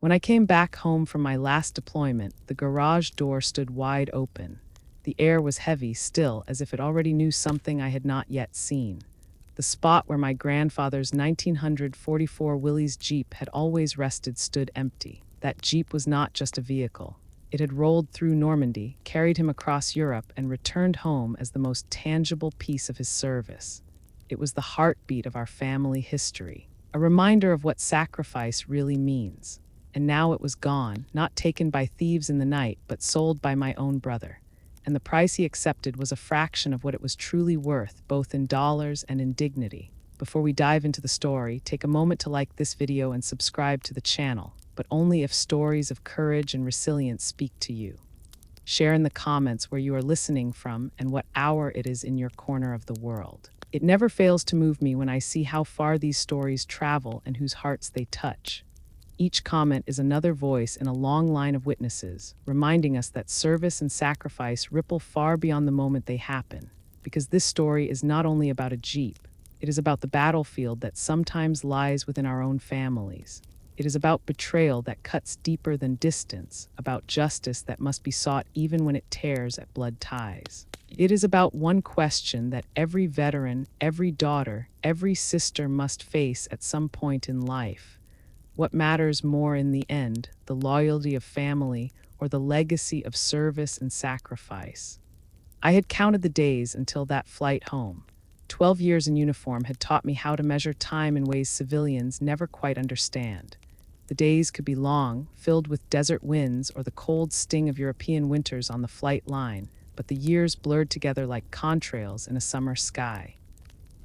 When I came back home from my last deployment, the garage door stood wide open. The air was heavy still, as if it already knew something I had not yet seen. The spot where my grandfather's 1944 Willys Jeep had always rested stood empty. That Jeep was not just a vehicle. It had rolled through Normandy, carried him across Europe, and returned home as the most tangible piece of his service. It was the heartbeat of our family history, a reminder of what sacrifice really means. And now it was gone, not taken by thieves in the night, but sold by my own brother. And the price he accepted was a fraction of what it was truly worth, both in dollars and in dignity. Before we dive into the story, take a moment to like this video and subscribe to the channel, but only if stories of courage and resilience speak to you. Share in the comments where you are listening from and what hour it is in your corner of the world. It never fails to move me when I see how far these stories travel and whose hearts they touch. Each comment is another voice in a long line of witnesses, reminding us that service and sacrifice ripple far beyond the moment they happen. Because this story is not only about a Jeep, it is about the battlefield that sometimes lies within our own families. It is about betrayal that cuts deeper than distance, about justice that must be sought even when it tears at blood ties. It is about one question that every veteran, every daughter, every sister must face at some point in life. What matters more in the end, the loyalty of family or the legacy of service and sacrifice? I had counted the days until that flight home. 12 years in uniform had taught me how to measure time in ways civilians never quite understand. The days could be long, filled with desert winds or the cold sting of European winters on the flight line, but the years blurred together like contrails in a summer sky.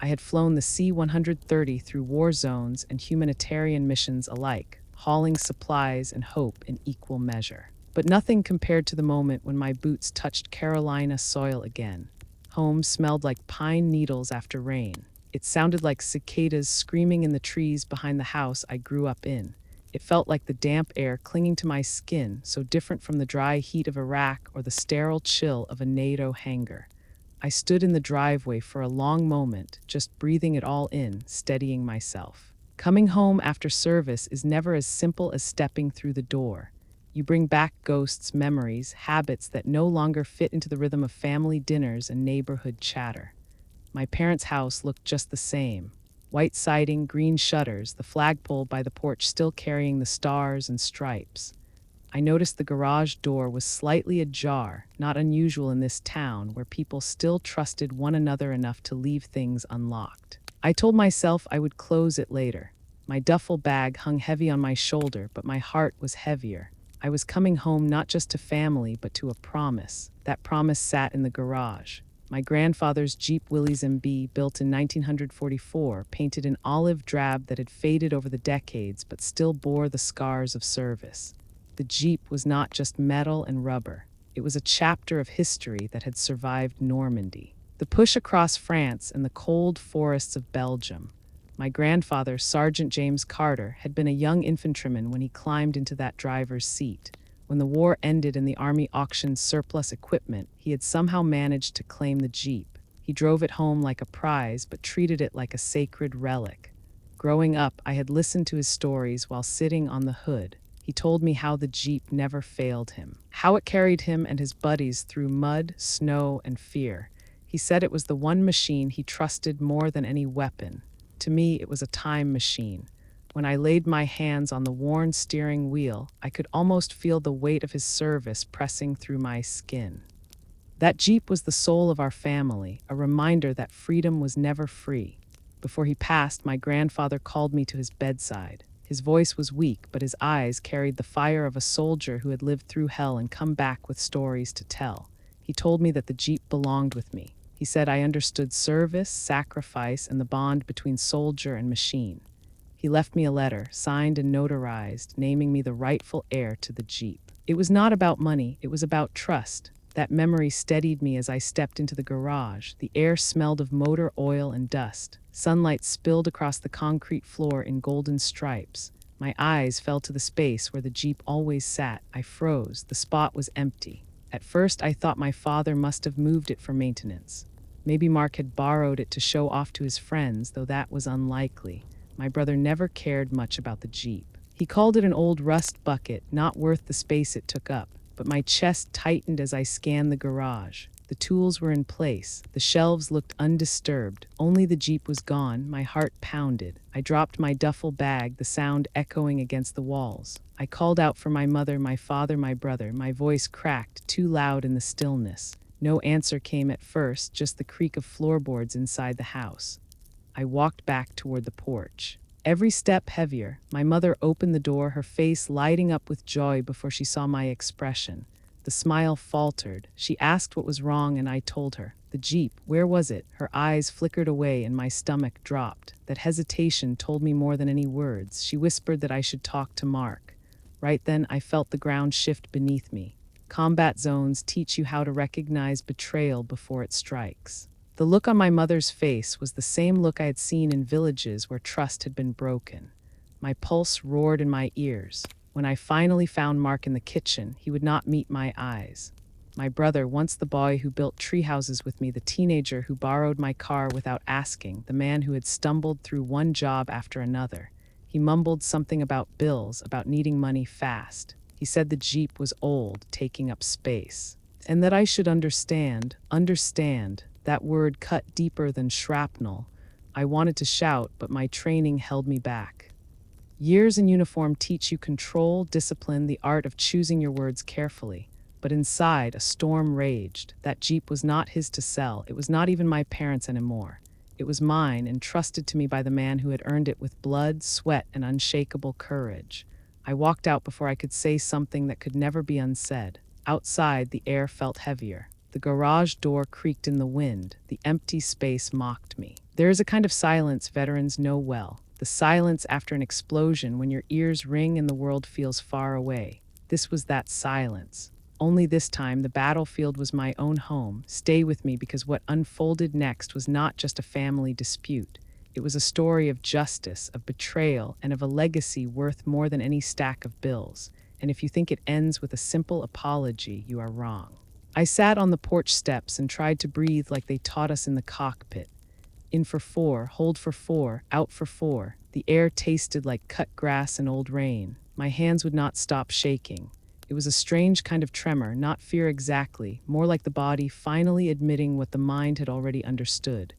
I had flown the C-130 through war zones and humanitarian missions alike, hauling supplies and hope in equal measure. But nothing compared to the moment when my boots touched Carolina soil again. Home smelled like pine needles after rain. It sounded like cicadas screaming in the trees behind the house I grew up in. It felt like the damp air clinging to my skin, so different from the dry heat of Iraq or the sterile chill of a NATO hangar. I stood in the driveway for a long moment, just breathing it all in, steadying myself. Coming home after service is never as simple as stepping through the door. You bring back ghosts, memories, habits that no longer fit into the rhythm of family dinners and neighborhood chatter. My parents' house looked just the same. White siding, green shutters, the flagpole by the porch still carrying the stars and stripes. I noticed the garage door was slightly ajar, not unusual in this town where people still trusted one another enough to leave things unlocked. I told myself I would close it later. My duffel bag hung heavy on my shoulder, but my heart was heavier. I was coming home not just to family, but to a promise. That promise sat in the garage. My grandfather's Jeep Willys MB, built in 1944, painted an olive drab that had faded over the decades but still bore the scars of service. The Jeep was not just metal and rubber. It was a chapter of history that had survived Normandy, the push across France, and the cold forests of Belgium. My grandfather, Sergeant James Carter, had been a young infantryman when he climbed into that driver's seat. When the war ended and the Army auctioned surplus equipment, he had somehow managed to claim the Jeep. He drove it home like a prize, but treated it like a sacred relic. Growing up, I had listened to his stories while sitting on the hood. He told me how the Jeep never failed him, how it carried him and his buddies through mud, snow, and fear. He said it was the one machine he trusted more than any weapon. To me, it was a time machine. When I laid my hands on the worn steering wheel, I could almost feel the weight of his service pressing through my skin. That Jeep was the soul of our family, a reminder that freedom was never free. Before he passed, my grandfather called me to his bedside. His voice was weak, but his eyes carried the fire of a soldier who had lived through hell and come back with stories to tell. He told me that the Jeep belonged with me. He said I understood service, sacrifice, and the bond between soldier and machine. He left me a letter, signed and notarized, naming me the rightful heir to the Jeep. It was not about money, it was about trust. That memory steadied me as I stepped into the garage. The air smelled of motor oil and dust. Sunlight spilled across the concrete floor in golden stripes. My eyes fell to the space where the Jeep always sat. I froze. The spot was empty. At first, I thought my father must have moved it for maintenance. Maybe Mark had borrowed it to show off to his friends, though that was unlikely. My brother never cared much about the Jeep. He called it an old rust bucket, not worth the space it took up, but my chest tightened as I scanned the garage. The tools were in place. The shelves looked undisturbed. Only the Jeep was gone. My heart pounded. I dropped my duffel bag, the sound echoing against the walls. I called out for my mother, my father, my brother. My voice cracked, too loud in the stillness. No answer came at first, just the creak of floorboards inside the house. I walked back toward the porch. Every step heavier. My mother opened the door, her face lighting up with joy before she saw my expression. The smile faltered. She asked what was wrong, and I told her. The Jeep, where was it? Her eyes flickered away and my stomach dropped. That hesitation told me more than any words. She whispered that I should talk to Mark. Right then, I felt the ground shift beneath me. Combat zones teach you how to recognize betrayal before it strikes. The look on my mother's face was the same look I had seen in villages where trust had been broken. My pulse roared in my ears. When I finally found Mark in the kitchen, he would not meet my eyes. My brother, once the boy who built tree houses with me, the teenager who borrowed my car without asking, the man who had stumbled through one job after another. He mumbled something about bills, about needing money fast. He said the Jeep was old, taking up space. And that I should understand. That word cut deeper than shrapnel. I wanted to shout, but my training held me back. Years in uniform teach you control, discipline, the art of choosing your words carefully. But inside, a storm raged. That Jeep was not his to sell. It was not even my parents' anymore. It was mine, entrusted to me by the man who had earned it with blood, sweat, and unshakable courage. I walked out before I could say something that could never be unsaid. Outside, the air felt heavier. The garage door creaked in the wind. The empty space mocked me. There is a kind of silence veterans know well. The silence after an explosion when your ears ring and the world feels far away. This was that silence. Only this time, the battlefield was my own home. Stay with me, because what unfolded next was not just a family dispute. It was a story of justice, of betrayal, and of a legacy worth more than any stack of bills. And if you think it ends with a simple apology, you are wrong. I sat on the porch steps and tried to breathe like they taught us in the cockpit. In for 4, hold for 4, out for 4. The air tasted like cut grass and old rain. My hands would not stop shaking. It was a strange kind of tremor, not fear exactly, more like the body finally admitting what the mind had already understood.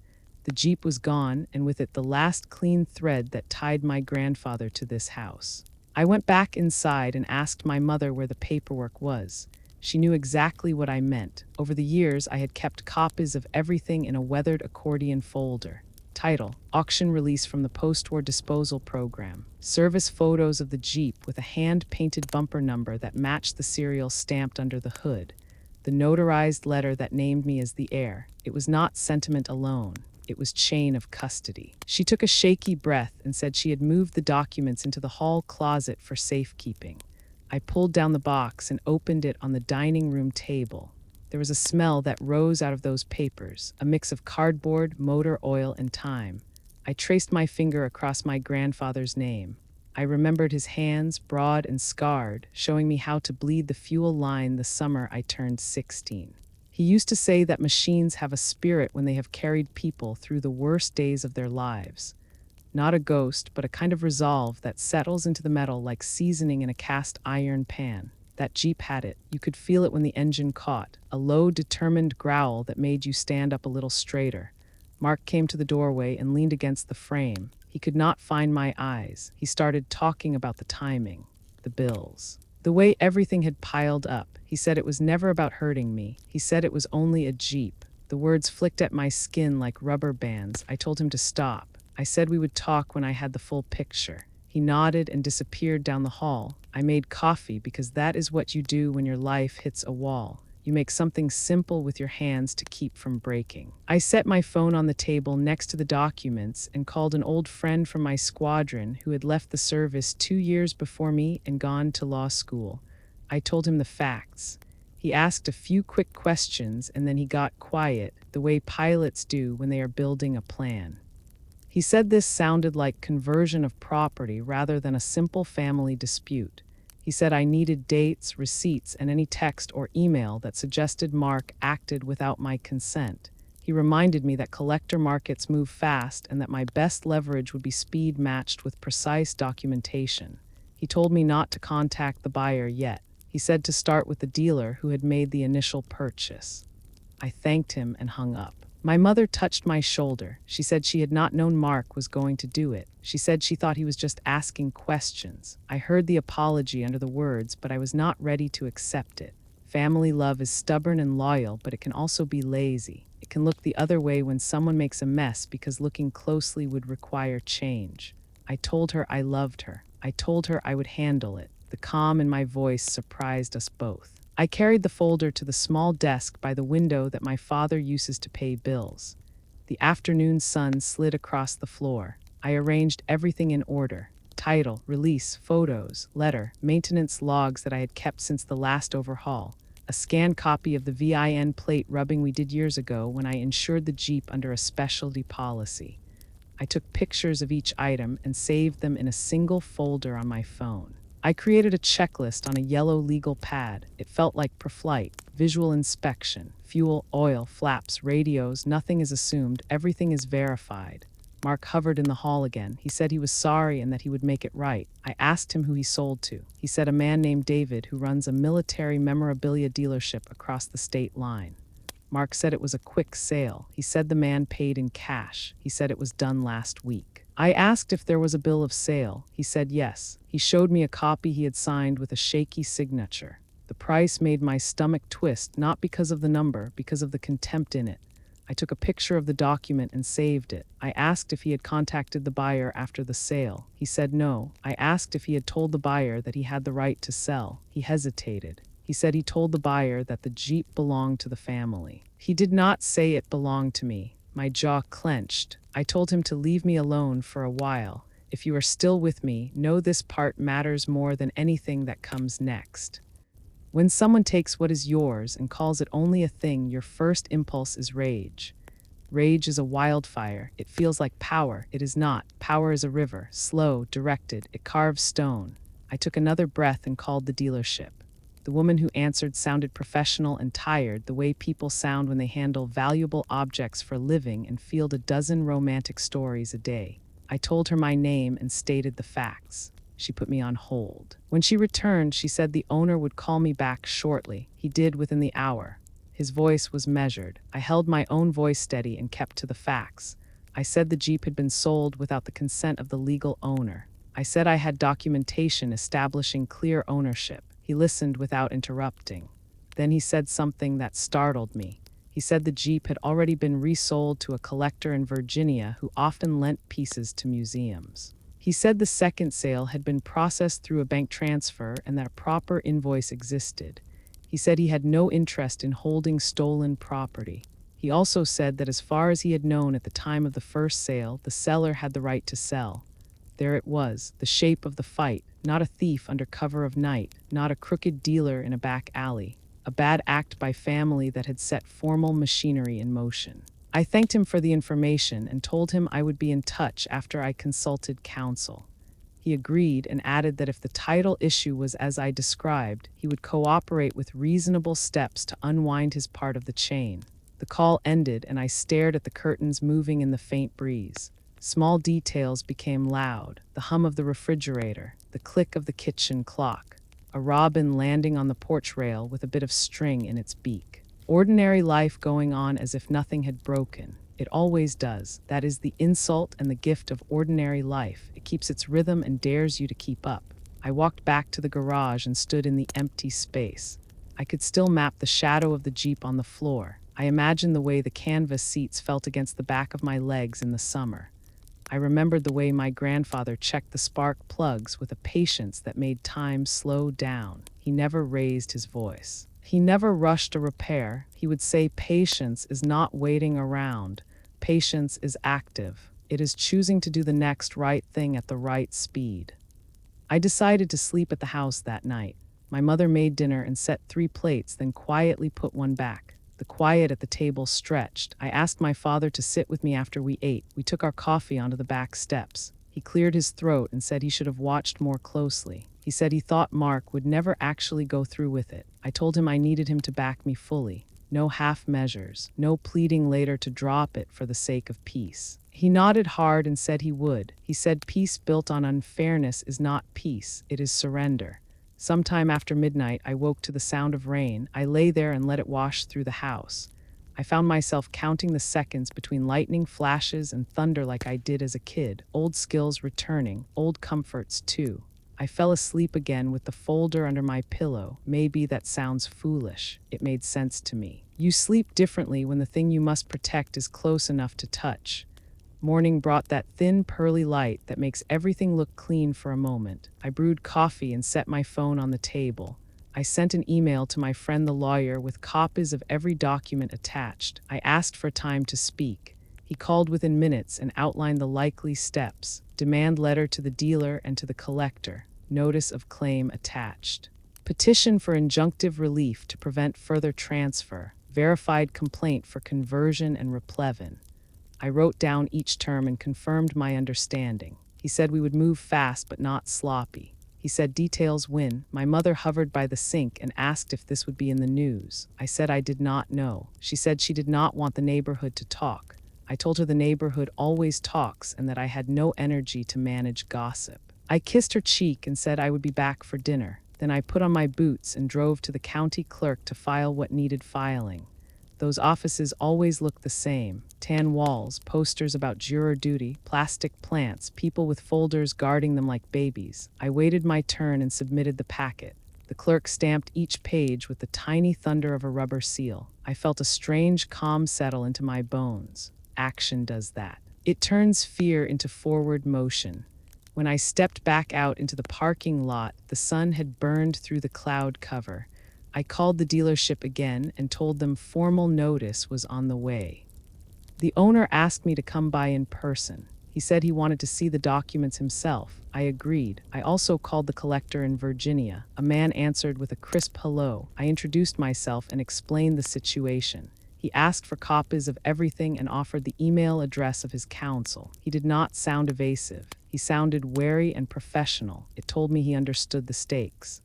The Jeep was gone, and with it the last clean thread that tied my grandfather to this house. I went back inside and asked my mother where the paperwork was. She knew exactly what I meant. Over the years, I had kept copies of everything in a weathered accordion folder. Title: Auction release from the post-war disposal program. Service photos of the Jeep with a hand-painted bumper number that matched the serial stamped under the hood. The notarized letter that named me as the heir. It was not sentiment alone. It was chain of custody. She took a shaky breath and said she had moved the documents into the hall closet for safekeeping. I pulled down the box and opened it on the dining room table. There was a smell that rose out of those papers, a mix of cardboard, motor oil, and time. I traced my finger across my grandfather's name. I remembered his hands, broad and scarred, showing me how to bleed the fuel line the summer I turned 16. He used to say that machines have a spirit when they have carried people through the worst days of their lives. Not a ghost, but a kind of resolve that settles into the metal like seasoning in a cast iron pan. That Jeep had it. You could feel it when the engine caught, a low, determined growl that made you stand up a little straighter. Mark came to the doorway and leaned against the frame. He could not find my eyes. He started talking about the timing, the bills, the way everything had piled up. He said it was never about hurting me. He said it was only a Jeep. The words flicked at my skin like rubber bands. I told him to stop. I said we would talk when I had the full picture. He nodded and disappeared down the hall. I made coffee because that is what you do when your life hits a wall. You make something simple with your hands to keep from breaking. I set my phone on the table next to the documents and called an old friend from my squadron who had left the service 2 years before me and gone to law school. I told him the facts. He asked a few quick questions and then he got quiet, the way pilots do when they are building a plan. He said this sounded like conversion of property rather than a simple family dispute. He said I needed dates, receipts, and any text or email that suggested Mark acted without my consent. He reminded me that collector markets move fast and that my best leverage would be speed matched with precise documentation. He told me not to contact the buyer yet. He said to start with the dealer who had made the initial purchase. I thanked him and hung up. My mother touched my shoulder. She said she had not known Mark was going to do it. She said she thought he was just asking questions. I heard the apology under the words, but I was not ready to accept it. Family love is stubborn and loyal, but it can also be lazy. It can look the other way when someone makes a mess because looking closely would require change. I told her I loved her. I told her I would handle it. The calm in my voice surprised us both. I carried the folder to the small desk by the window that my father uses to pay bills. The afternoon sun slid across the floor. I arranged everything in order: title, release, photos, letter, maintenance logs that I had kept since the last overhaul, a scanned copy of the VIN plate rubbing we did years ago when I insured the Jeep under a specialty policy. I took pictures of each item and saved them in a single folder on my phone. I created a checklist on a yellow legal pad. It felt like pre-flight: visual inspection, fuel, oil, flaps, radios. Nothing is assumed, everything is verified. Mark hovered in the hall again. He said he was sorry and that he would make it right. I asked him who he sold to. He said a man named David who runs a military memorabilia dealership across the state line. Mark said it was a quick sale. He said the man paid in cash. He said it was done last week. I asked if there was a bill of sale. He said yes. He showed me a copy he had signed with a shaky signature. The price made my stomach twist, not because of the number, because of the contempt in it. I took a picture of the document and saved it. I asked if he had contacted the buyer after the sale. He said no. I asked if he had told the buyer that he had the right to sell. He hesitated. He said he told the buyer that the Jeep belonged to the family. He did not say it belonged to me. My jaw clenched. I told him to leave me alone for a while. If you are still with me, know this part matters more than anything that comes next. When someone takes what is yours and calls it only a thing, your first impulse is rage. Rage is a wildfire. It feels like power. It is not. Power is a river, slow, directed. It carves stone. I took another breath and called the dealership. The woman who answered sounded professional and tired, the way people sound when they handle valuable objects for a living and field a dozen romantic stories a day. I told her my name and stated the facts. She put me on hold. When she returned, she said the owner would call me back shortly. He did within the hour. His voice was measured. I held my own voice steady and kept to the facts. I said the Jeep had been sold without the consent of the legal owner. I said I had documentation establishing clear ownership. He listened without interrupting. Then he said something that startled me. He said the Jeep had already been resold to a collector in Virginia who often lent pieces to museums. He said the second sale had been processed through a bank transfer and that a proper invoice existed. He said he had no interest in holding stolen property. He also said that as far as he had known at the time of the first sale, the seller had the right to sell. There it was, the shape of the fight, not a thief under cover of night, not a crooked dealer in a back alley, a bad act by family that had set formal machinery in motion. I thanked him for the information and told him I would be in touch after I consulted counsel. He agreed and added that if the title issue was as I described, he would cooperate with reasonable steps to unwind his part of the chain. The call ended and I stared at the curtains moving in the faint breeze. Small details became loud: the hum of the refrigerator, the click of the kitchen clock, a robin landing on the porch rail with a bit of string in its beak. Ordinary life going on as if nothing had broken. It always does. That is the insult and the gift of ordinary life. It keeps its rhythm and dares you to keep up. I walked back to the garage and stood in the empty space. I could still map the shadow of the Jeep on the floor. I imagined the way the canvas seats felt against the back of my legs in the summer. I remembered the way my grandfather checked the spark plugs with a patience that made time slow down. He never raised his voice. He never rushed a repair. He would say patience is not waiting around. Patience is active. It is choosing to do the next right thing at the right speed. I decided to sleep at the house that night. My mother made dinner and set 3 plates, then quietly put one back. The quiet at the table stretched. I asked my father to sit with me after we ate. We took our coffee onto the back steps. He cleared his throat and said he should have watched more closely. He said he thought Mark would never actually go through with it. I told him I needed him to back me fully. No half measures, no pleading later to drop it for the sake of peace. He nodded hard and said he would. He said peace built on unfairness is not peace, it is surrender. Sometime after midnight, I woke to the sound of rain. I lay there and let it wash through the house. I found myself counting the seconds between lightning flashes and thunder like I did as a kid, old skills returning, old comforts too. I fell asleep again with the folder under my pillow. Maybe that sounds foolish. It made sense to me. You sleep differently when the thing you must protect is close enough to touch. Morning brought that thin, pearly light that makes everything look clean for a moment. I brewed coffee and set my phone on the table. I sent an email to my friend the lawyer with copies of every document attached. I asked for time to speak. He called within minutes and outlined the likely steps. Demand letter to the dealer and to the collector. Notice of claim attached. Petition for injunctive relief to prevent further transfer. Verified complaint for conversion and replevin. I wrote down each term and confirmed my understanding. He said we would move fast but not sloppy. He said details when. My mother hovered by the sink and asked if this would be in the news. I said I did not know. She said she did not want the neighborhood to talk. I told her the neighborhood always talks and that I had no energy to manage gossip. I kissed her cheek and said I would be back for dinner. Then I put on my boots and drove to the county clerk to file what needed filing. Those offices always look the same. Tan walls, posters about juror duty, plastic plants, people with folders guarding them like babies. I waited my turn and submitted the packet. The clerk stamped each page with the tiny thunder of a rubber seal. I felt a strange calm settle into my bones. Action does that. It turns fear into forward motion. When I stepped back out into the parking lot, the sun had burned through the cloud cover. I called the dealership again and told them formal notice was on the way. The owner asked me to come by in person. He said he wanted to see the documents himself. I agreed. I also called the collector in Virginia. A man answered with a crisp hello. I introduced myself and explained the situation. He asked for copies of everything and offered the email address of his counsel. He did not sound evasive. He sounded wary and professional. It told me he understood the stakes.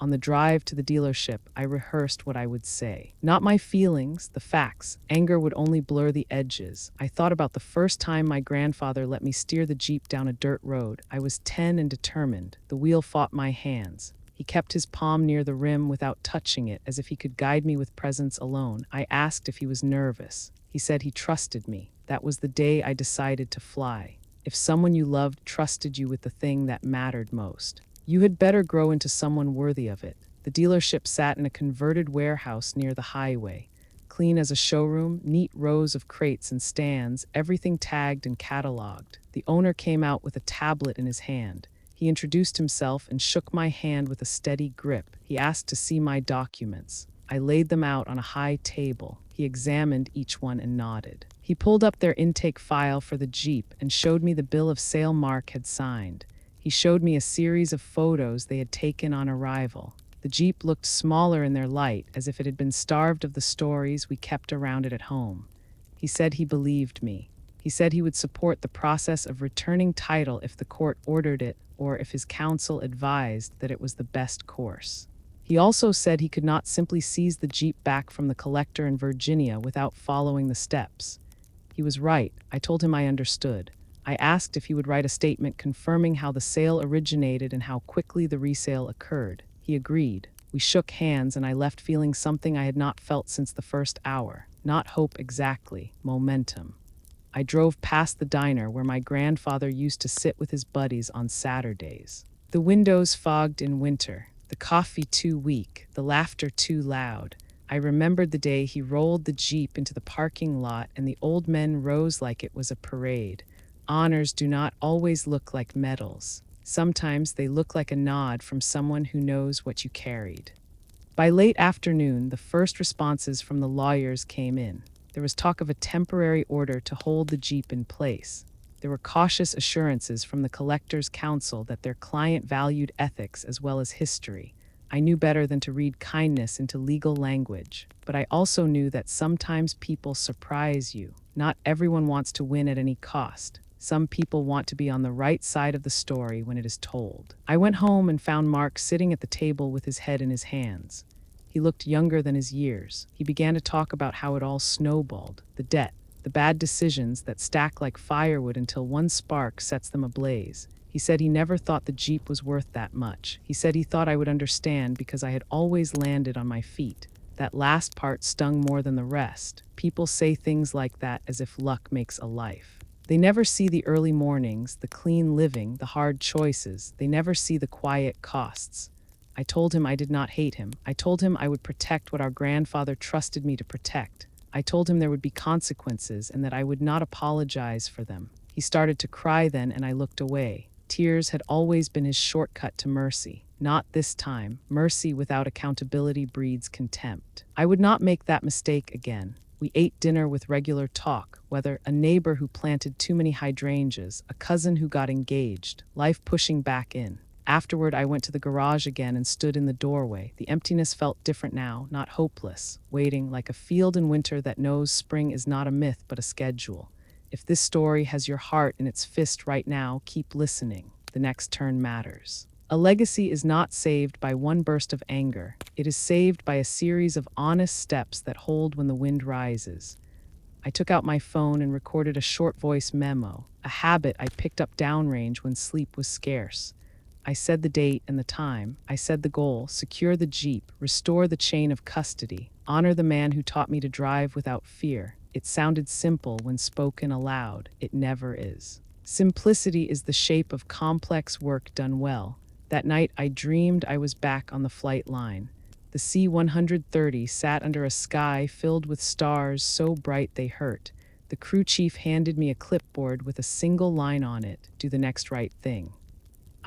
On the drive to the dealership, I rehearsed what I would say. Not my feelings, the facts. Anger would only blur the edges. I thought about the first time my grandfather let me steer the Jeep down a dirt road. I was 10 and determined. The wheel fought my hands. He kept his palm near the rim without touching it, as if he could guide me with presence alone. I asked if he was nervous. He said he trusted me. That was the day I decided to fly. If someone you loved trusted you with the thing that mattered most, you had better grow into someone worthy of it. The dealership sat in a converted warehouse near the highway. Clean as a showroom, neat rows of crates and stands, everything tagged and cataloged. The owner came out with a tablet in his hand. He introduced himself and shook my hand with a steady grip. He asked to see my documents. I laid them out on a high table. He examined each one and nodded. He pulled up their intake file for the Jeep and showed me the bill of sale Mark had signed. He showed me a series of photos they had taken on arrival. The Jeep looked smaller in their light, as if it had been starved of the stories we kept around it at home. He said he believed me. He said he would support the process of returning title if the court ordered it or if his counsel advised that it was the best course. He also said he could not simply seize the Jeep back from the collector in Virginia without following the steps. He was right. I told him I understood. I asked if he would write a statement confirming how the sale originated and how quickly the resale occurred. He agreed. We shook hands and I left feeling something I had not felt since the first hour. Not hope exactly, momentum. I drove past the diner where my grandfather used to sit with his buddies on Saturdays. The windows fogged in winter, the coffee too weak, the laughter too loud. I remembered the day he rolled the Jeep into the parking lot and the old men rose like it was a parade. Honors do not always look like medals. Sometimes they look like a nod from someone who knows what you carried. By late afternoon, the first responses from the lawyers came in. There was talk of a temporary order to hold the Jeep in place. There were cautious assurances from the collector's counsel that their client valued ethics as well as history. I knew better than to read kindness into legal language, but I also knew that sometimes people surprise you. Not everyone wants to win at any cost. Some people want to be on the right side of the story when it is told. I went home and found Mark sitting at the table with his head in his hands. He looked younger than his years. He began to talk about how it all snowballed, the debt, the bad decisions that stack like firewood until one spark sets them ablaze. He said he never thought the Jeep was worth that much. He said he thought I would understand because I had always landed on my feet. That last part stung more than the rest. People say things like that as if luck makes a life. They never see the early mornings, the clean living, the hard choices. They never see the quiet costs. I told him I did not hate him. I told him I would protect what our grandfather trusted me to protect. I told him there would be consequences and that I would not apologize for them. He started to cry then, and I looked away. Tears had always been his shortcut to mercy. Not this time. Mercy without accountability breeds contempt. I would not make that mistake again. We ate dinner with regular talk, whether a neighbor who planted too many hydrangeas, a cousin who got engaged, life pushing back in. Afterward, I went to the garage again and stood in the doorway. The emptiness felt different now, not hopeless, waiting like a field in winter that knows spring is not a myth but a schedule. If this story has your heart in its fist right now, keep listening. The next turn matters. A legacy is not saved by one burst of anger. It is saved by a series of honest steps that hold when the wind rises. I took out my phone and recorded a short voice memo, a habit I picked up downrange when sleep was scarce. I said the date and the time. I said the goal: secure the Jeep, restore the chain of custody, honor the man who taught me to drive without fear. It sounded simple when spoken aloud. It never is. Simplicity is the shape of complex work done well. That night I dreamed I was back on the flight line. The C-130 sat under a sky filled with stars so bright they hurt. The crew chief handed me a clipboard with a single line on it: do the next right thing.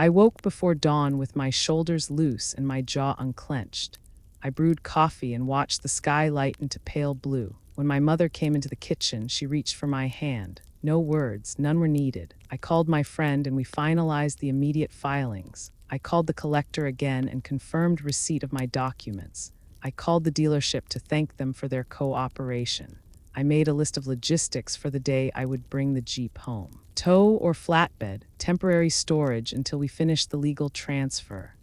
I woke before dawn with my shoulders loose and my jaw unclenched. I brewed coffee and watched the sky lighten to pale blue. When my mother came into the kitchen, she reached for my hand. No words, none were needed. I called my friend and we finalized the immediate filings. I called the collector again and confirmed receipt of my documents. I called the dealership to thank them for their cooperation. I made a list of logistics for the day I would bring the Jeep home. Tow or flatbed, temporary storage until we finished the legal transfer.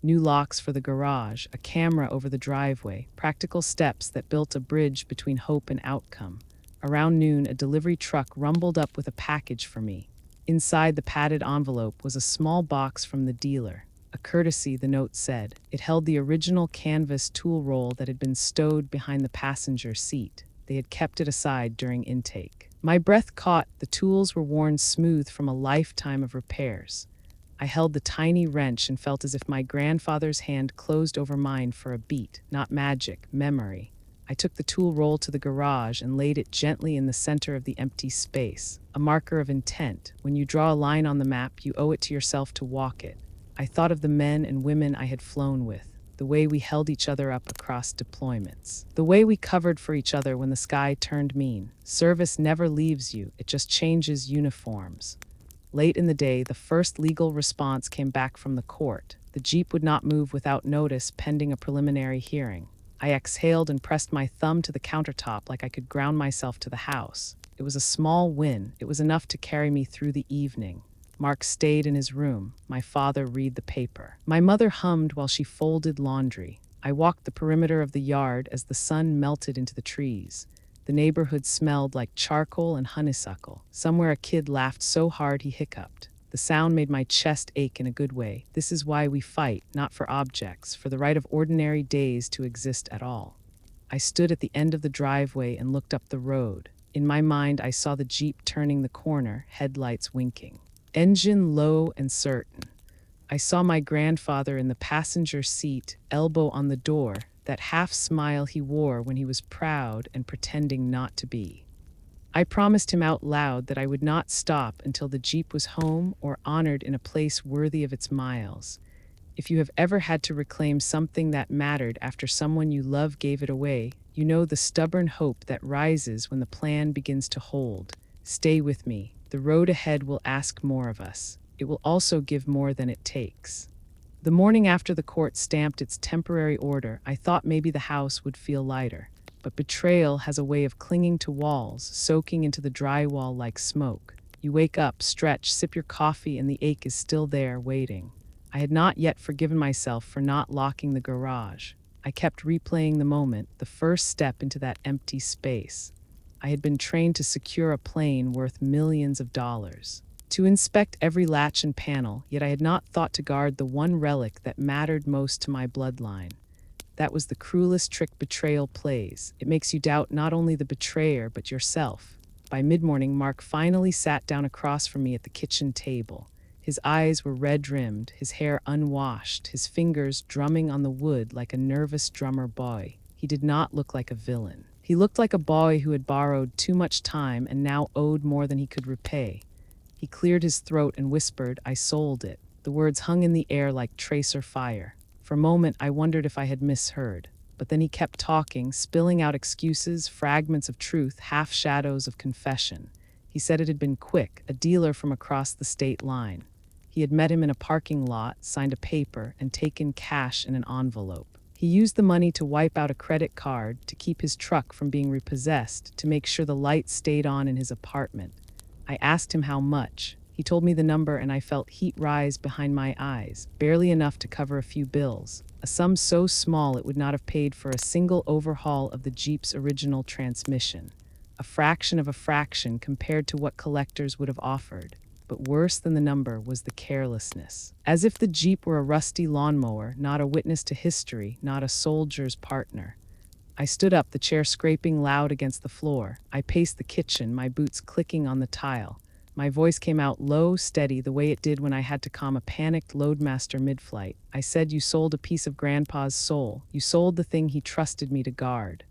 New locks for the garage, a camera over the driveway, practical steps that built a bridge between hope and outcome. Around noon, a delivery truck rumbled up with a package for me. Inside the padded envelope was a small box from the dealer. A courtesy, the note said. It held the original canvas tool roll that had been stowed behind the passenger seat. They had kept it aside during intake. My breath caught. The tools were worn smooth from a lifetime of repairs. I held the tiny wrench and felt as if my grandfather's hand closed over mine for a beat. Not magic, memory. I took the tool roll to the garage and laid it gently in the center of the empty space, a marker of intent. When you draw a line on the map, you owe it to yourself to walk it. I thought of the men and women I had flown with, the way we held each other up across deployments, the way we covered for each other when the sky turned mean. Service never leaves you, it just changes uniforms. Late in the day, the first legal response came back from the court. The Jeep would not move without notice pending a preliminary hearing. I exhaled and pressed my thumb to the countertop like I could ground myself to the house. It was a small win. It was enough to carry me through the evening. Mark stayed in his room. My father read the paper. My mother hummed while she folded laundry. I walked the perimeter of the yard as the sun melted into the trees. The neighborhood smelled like charcoal and honeysuckle. Somewhere a kid laughed so hard he hiccuped. The sound made my chest ache in a good way. This is why we fight, not for objects, for the right of ordinary days to exist at all. I stood at the end of the driveway and looked up the road. In my mind, I saw the Jeep turning the corner, headlights winking. Engine low and certain. I saw my grandfather in the passenger seat, elbow on the door, that half smile he wore when he was proud and pretending not to be. I promised him out loud that I would not stop until the Jeep was home or honored in a place worthy of its miles. If you have ever had to reclaim something that mattered after someone you love gave it away, you know the stubborn hope that rises when the plan begins to hold. Stay with me. The road ahead will ask more of us. It will also give more than it takes. The morning after the court stamped its temporary order, I thought maybe the house would feel lighter. But betrayal has a way of clinging to walls, soaking into the drywall like smoke. You wake up, stretch, sip your coffee, and the ache is still there, waiting. I had not yet forgiven myself for not locking the garage. I kept replaying the moment, the first step into that empty space. I had been trained to secure a plane worth millions of dollars, to inspect every latch and panel, yet I had not thought to guard the one relic that mattered most to my bloodline. That was the cruelest trick betrayal plays. It makes you doubt not only the betrayer, but yourself. By mid-morning, Mark finally sat down across from me at the kitchen table. His eyes were red-rimmed, his hair unwashed, his fingers drumming on the wood like a nervous drummer boy. He did not look like a villain. He looked like a boy who had borrowed too much time and now owed more than he could repay. He cleared his throat and whispered, "I sold it." The words hung in the air like tracer fire. For a moment, I wondered if I had misheard. But then he kept talking, spilling out excuses, fragments of truth, half shadows of confession. He said it had been quick, a dealer from across the state line. He had met him in a parking lot, signed a paper, and taken cash in an envelope. He used the money to wipe out a credit card, to keep his truck from being repossessed, to make sure the lights stayed on in his apartment. I asked him how much. He told me the number and I felt heat rise behind my eyes, barely enough to cover a few bills. A sum so small it would not have paid for a single overhaul of the Jeep's original transmission. A fraction of a fraction compared to what collectors would have offered. But worse than the number was the carelessness. As if the Jeep were a rusty lawnmower, not a witness to history, not a soldier's partner. I stood up, the chair scraping loud against the floor. I paced the kitchen, my boots clicking on the tile. My voice came out low, steady, the way it did when I had to calm a panicked loadmaster mid-flight. I said, "You sold a piece of Grandpa's soul. You sold the thing he trusted me to guard."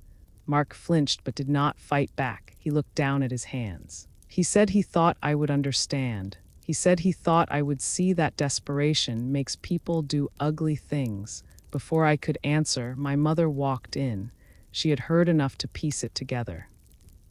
Mark flinched but did not fight back. He looked down at his hands. He said he thought I would understand. He said he thought I would see that desperation makes people do ugly things. Before I could answer, my mother walked in. She had heard enough to piece it together.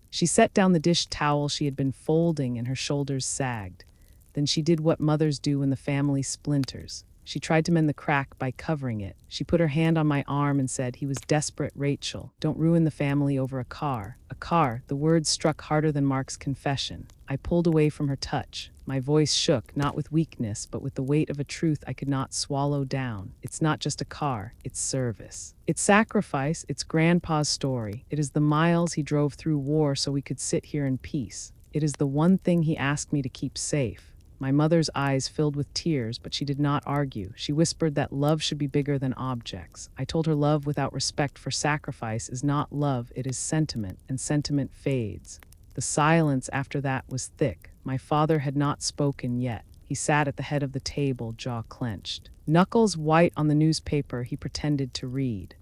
She set down the dish towel she had been folding and her shoulders sagged. Then she did what mothers do when the family splinters. She tried to mend the crack by covering it. She put her hand on my arm and said, "He was desperate, Rachel. Don't ruin the family over a car." A car, the words struck harder than Mark's confession. I pulled away from her touch. My voice shook, not with weakness, but with the weight of a truth I could not swallow down. It's not just a car, it's service. It's sacrifice, it's Grandpa's story. It is the miles he drove through war so we could sit here in peace. It is the one thing he asked me to keep safe. My mother's eyes filled with tears, but she did not argue. She whispered that love should be bigger than objects. I told her love without respect for sacrifice is not love, it is sentiment, and sentiment fades. The silence after that was thick. My father had not spoken yet. He sat at the head of the table, jaw clenched. Knuckles white on the newspaper, he pretended to read.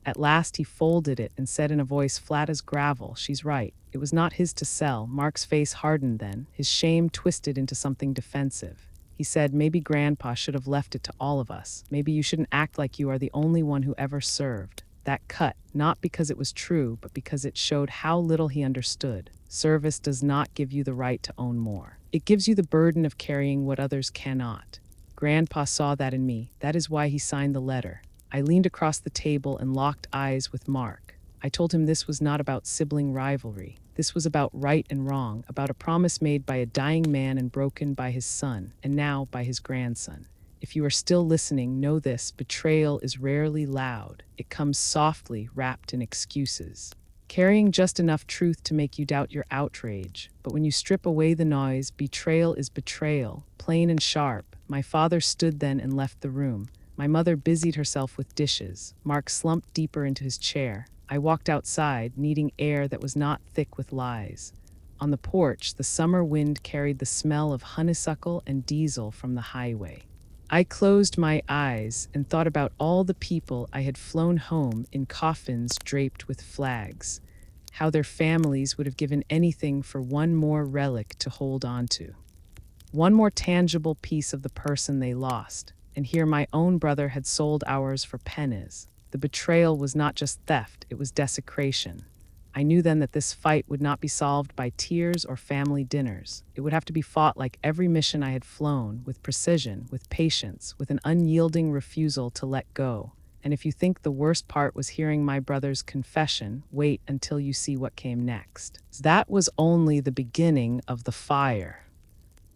At last he folded it and said in a voice flat as gravel, "She's right. It was not his to sell." Mark's face hardened then, his shame twisted into something defensive. He said, "Maybe Grandpa should have left it to all of us. Maybe you shouldn't act like you are the only one who ever served." That cut, not because it was true, but because it showed how little he understood. Service does not give you the right to own more. It gives you the burden of carrying what others cannot. Grandpa saw that in me. That is why he signed the letter. I leaned across the table and locked eyes with Mark. I told him this was not about sibling rivalry. This was about right and wrong, about a promise made by a dying man and broken by his son, and now by his grandson. If you are still listening, know this: betrayal is rarely loud. It comes softly, wrapped in excuses, carrying just enough truth to make you doubt your outrage. But when you strip away the noise, betrayal is betrayal, plain and sharp. My father stood then and left the room. My mother busied herself with dishes. Mark slumped deeper into his chair. I walked outside, needing air that was not thick with lies. On the porch, the summer wind carried the smell of honeysuckle and diesel from the highway. I closed my eyes and thought about all the people I had flown home in coffins draped with flags, how their families would have given anything for one more relic to hold on to, one more tangible piece of the person they lost. And here my own brother had sold ours for pennies. The betrayal was not just theft, it was desecration. I knew then that this fight would not be solved by tears or family dinners. It would have to be fought like every mission I had flown, with precision, with patience, with an unyielding refusal to let go. And if you think the worst part was hearing my brother's confession, wait until you see what came next. That was only the beginning of the fire.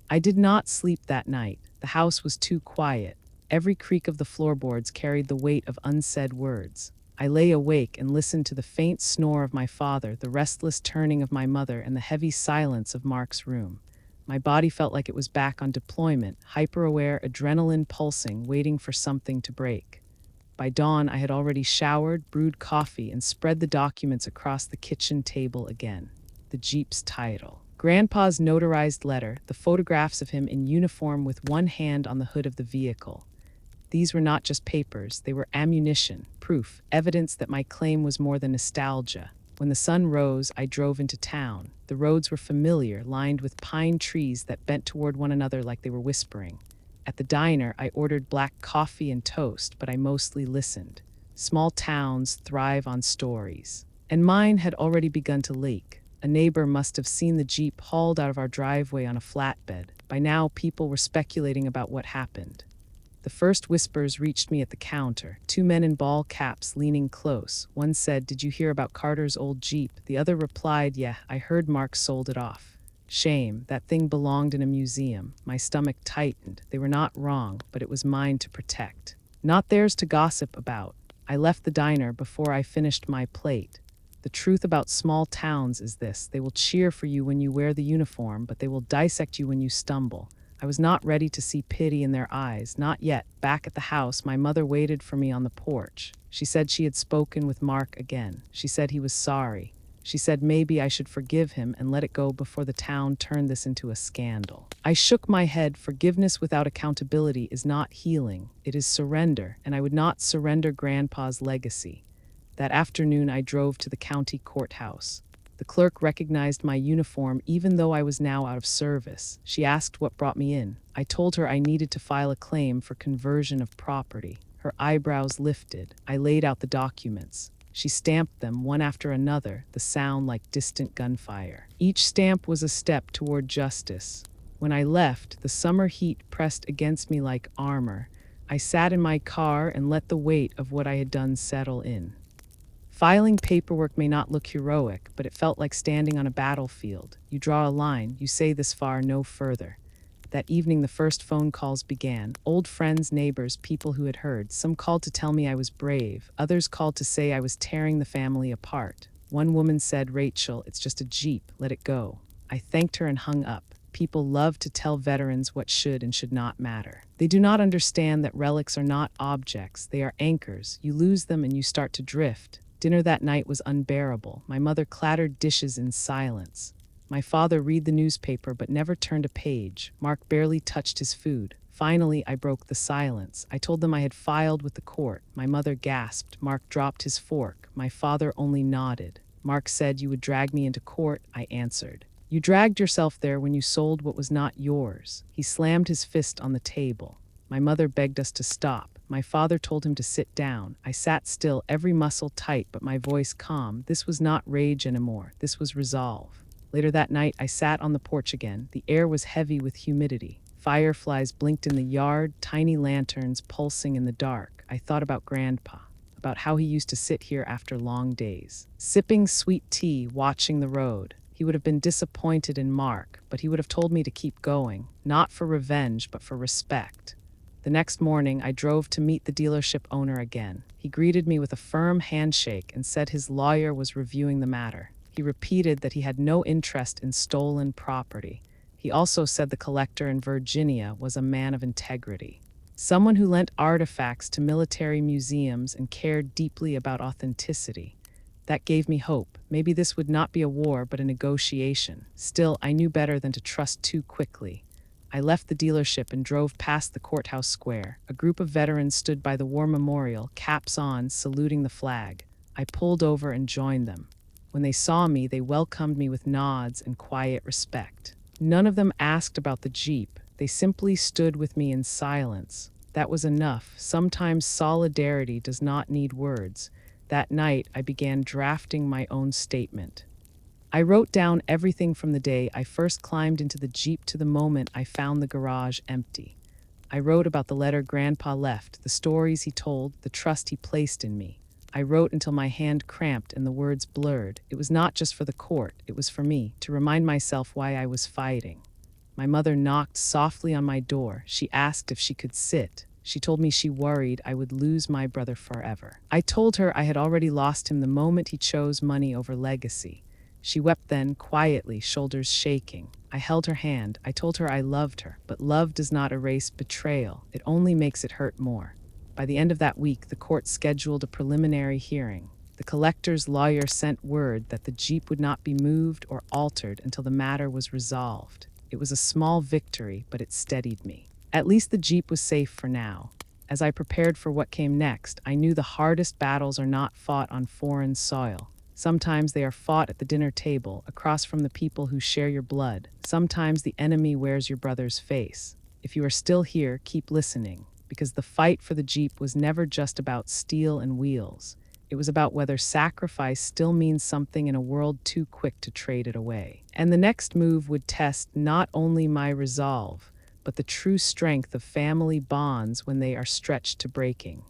I did not sleep that night. The house was too quiet. Every creak of the floorboards carried the weight of unsaid words. I lay awake and listened to the faint snore of my father, the restless turning of my mother, and the heavy silence of Mark's room. My body felt like it was back on deployment, hyper-aware, adrenaline pulsing, waiting for something to break. By dawn, I had already showered, brewed coffee, and spread the documents across the kitchen table again. The Jeep's title. Grandpa's notarized letter, the photographs of him in uniform with one hand on the hood of the vehicle. These were not just papers, they were ammunition, proof, evidence that my claim was more than nostalgia. When the sun rose, I drove into town. The roads were familiar, lined with pine trees that bent toward one another like they were whispering. At the diner, I ordered black coffee and toast, but I mostly listened. Small towns thrive on stories. And mine had already begun to leak. A neighbor must have seen the Jeep hauled out of our driveway on a flatbed. By now, people were speculating about what happened. The first whispers reached me at the counter. Two men in ball caps leaning close. One said, "Did you hear about Carter's old Jeep?" The other replied, "Yeah, I heard Mark sold it off." Shame, that thing belonged in a museum. My stomach tightened. They were not wrong, but it was mine to protect. Not theirs to gossip about. I left the diner before I finished my plate. The truth about small towns is this: they will cheer for you when you wear the uniform, but they will dissect you when you stumble. I was not ready to see pity in their eyes, not yet. Back at the house, my mother waited for me on the porch. She said she had spoken with Mark again. She said he was sorry. She said maybe I should forgive him and let it go before the town turned this into a scandal. I shook my head. Forgiveness without accountability is not healing. It is surrender, and I would not surrender Grandpa's legacy. That afternoon, I drove to the county courthouse. The clerk recognized my uniform even though I was now out of service. She asked what brought me in. I told her I needed to file a claim for conversion of property. Her eyebrows lifted. I laid out the documents. She stamped them one after another, the sound like distant gunfire. Each stamp was a step toward justice. When I left, the summer heat pressed against me like armor. I sat in my car and let the weight of what I had done settle in. Filing paperwork may not look heroic, but it felt like standing on a battlefield. You draw a line, you say this far, no further. That evening, the first phone calls began. Old friends, neighbors, people who had heard. Some called to tell me I was brave. Others called to say I was tearing the family apart. One woman said, "Rachel, it's just a Jeep. Let it go." I thanked her and hung up. People love to tell veterans what should and should not matter. They do not understand that relics are not objects. They are anchors. You lose them and you start to drift. Dinner that night was unbearable. My mother clattered dishes in silence. My father read the newspaper but never turned a page. Mark barely touched his food. Finally, I broke the silence. I told them I had filed with the court. My mother gasped. Mark dropped his fork. My father only nodded. Mark said, "You would drag me into court," I answered. "You dragged yourself there when you sold what was not yours." He slammed his fist on the table. My mother begged us to stop. My father told him to sit down. I sat still, every muscle tight, but my voice calm. This was not rage anymore. This was resolve. Later that night, I sat on the porch again. The air was heavy with humidity. Fireflies blinked in the yard, tiny lanterns pulsing in the dark. I thought about Grandpa, about how he used to sit here after long days, sipping sweet tea, watching the road. He would have been disappointed in Mark, but he would have told me to keep going, not for revenge, but for respect. The next morning, I drove to meet the dealership owner again. He greeted me with a firm handshake and said his lawyer was reviewing the matter. He repeated that he had no interest in stolen property. He also said the collector in Virginia was a man of integrity, someone who lent artifacts to military museums and cared deeply about authenticity. That gave me hope. Maybe this would not be a war, but a negotiation. Still, I knew better than to trust too quickly. I left the dealership and drove past the courthouse square. A group of veterans stood by the war memorial, caps on, saluting the flag. I pulled over and joined them. When they saw me, they welcomed me with nods and quiet respect. None of them asked about the Jeep. They simply stood with me in silence. That was enough. Sometimes solidarity does not need words. That night, I began drafting my own statement. I wrote down everything from the day I first climbed into the Jeep to the moment I found the garage empty. I wrote about the letter Grandpa left, the stories he told, the trust he placed in me. I wrote until my hand cramped and the words blurred. It was not just for the court, it was for me, to remind myself why I was fighting. My mother knocked softly on my door. She asked if she could sit. She told me she worried I would lose my brother forever. I told her I had already lost him the moment he chose money over legacy. She wept then, quietly, shoulders shaking. I held her hand. I told her I loved her, but love does not erase betrayal. It only makes it hurt more. By the end of that week, the court scheduled a preliminary hearing. The collector's lawyer sent word that the Jeep would not be moved or altered until the matter was resolved. It was a small victory, but it steadied me. At least the Jeep was safe for now. As I prepared for what came next, I knew the hardest battles are not fought on foreign soil. Sometimes they are fought at the dinner table, across from the people who share your blood. Sometimes the enemy wears your brother's face. If you are still here, keep listening, because the fight for the Jeep was never just about steel and wheels. It was about whether sacrifice still means something in a world too quick to trade it away. And the next move would test not only my resolve, but the true strength of family bonds when they are stretched to breaking.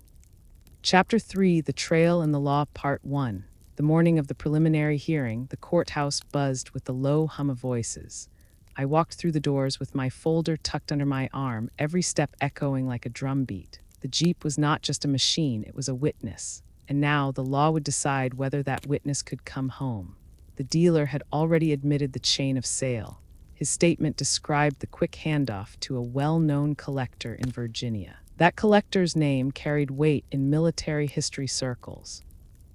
Chapter 3, The Trail and the Law, Part 1. The morning of the preliminary hearing, the courthouse buzzed with the low hum of voices. I walked through the doors with my folder tucked under my arm, every step echoing like a drumbeat. The Jeep was not just a machine, it was a witness. And now the law would decide whether that witness could come home. The dealer had already admitted the chain of sale. His statement described the quick handoff to a well-known collector in Virginia. That collector's name carried weight in military history circles.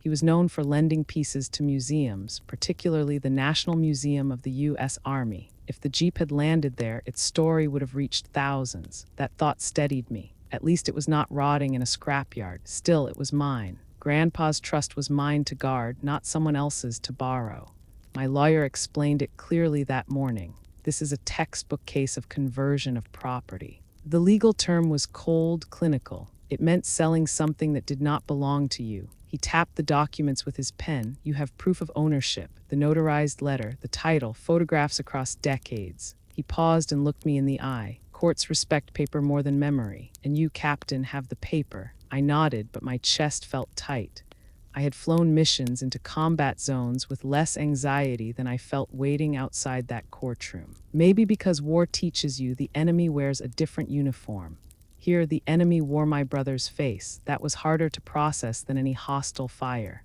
He was known for lending pieces to museums, particularly the National Museum of the U.S. Army. If the Jeep had landed there, its story would have reached thousands. That thought steadied me. At least it was not rotting in a scrapyard. Still, it was mine. Grandpa's trust was mine to guard, not someone else's to borrow. My lawyer explained it clearly that morning. This is a textbook case of conversion of property. The legal term was cold, clinical. It meant selling something that did not belong to you. He tapped the documents with his pen. You have proof of ownership, the notarized letter, the title, photographs across decades. He paused and looked me in the eye. Courts respect paper more than memory, and you, Captain, have the paper. I nodded, but my chest felt tight. I had flown missions into combat zones with less anxiety than I felt waiting outside that courtroom. Maybe because war teaches you the enemy wears a different uniform. Here, the enemy wore my brother's face. That was harder to process than any hostile fire.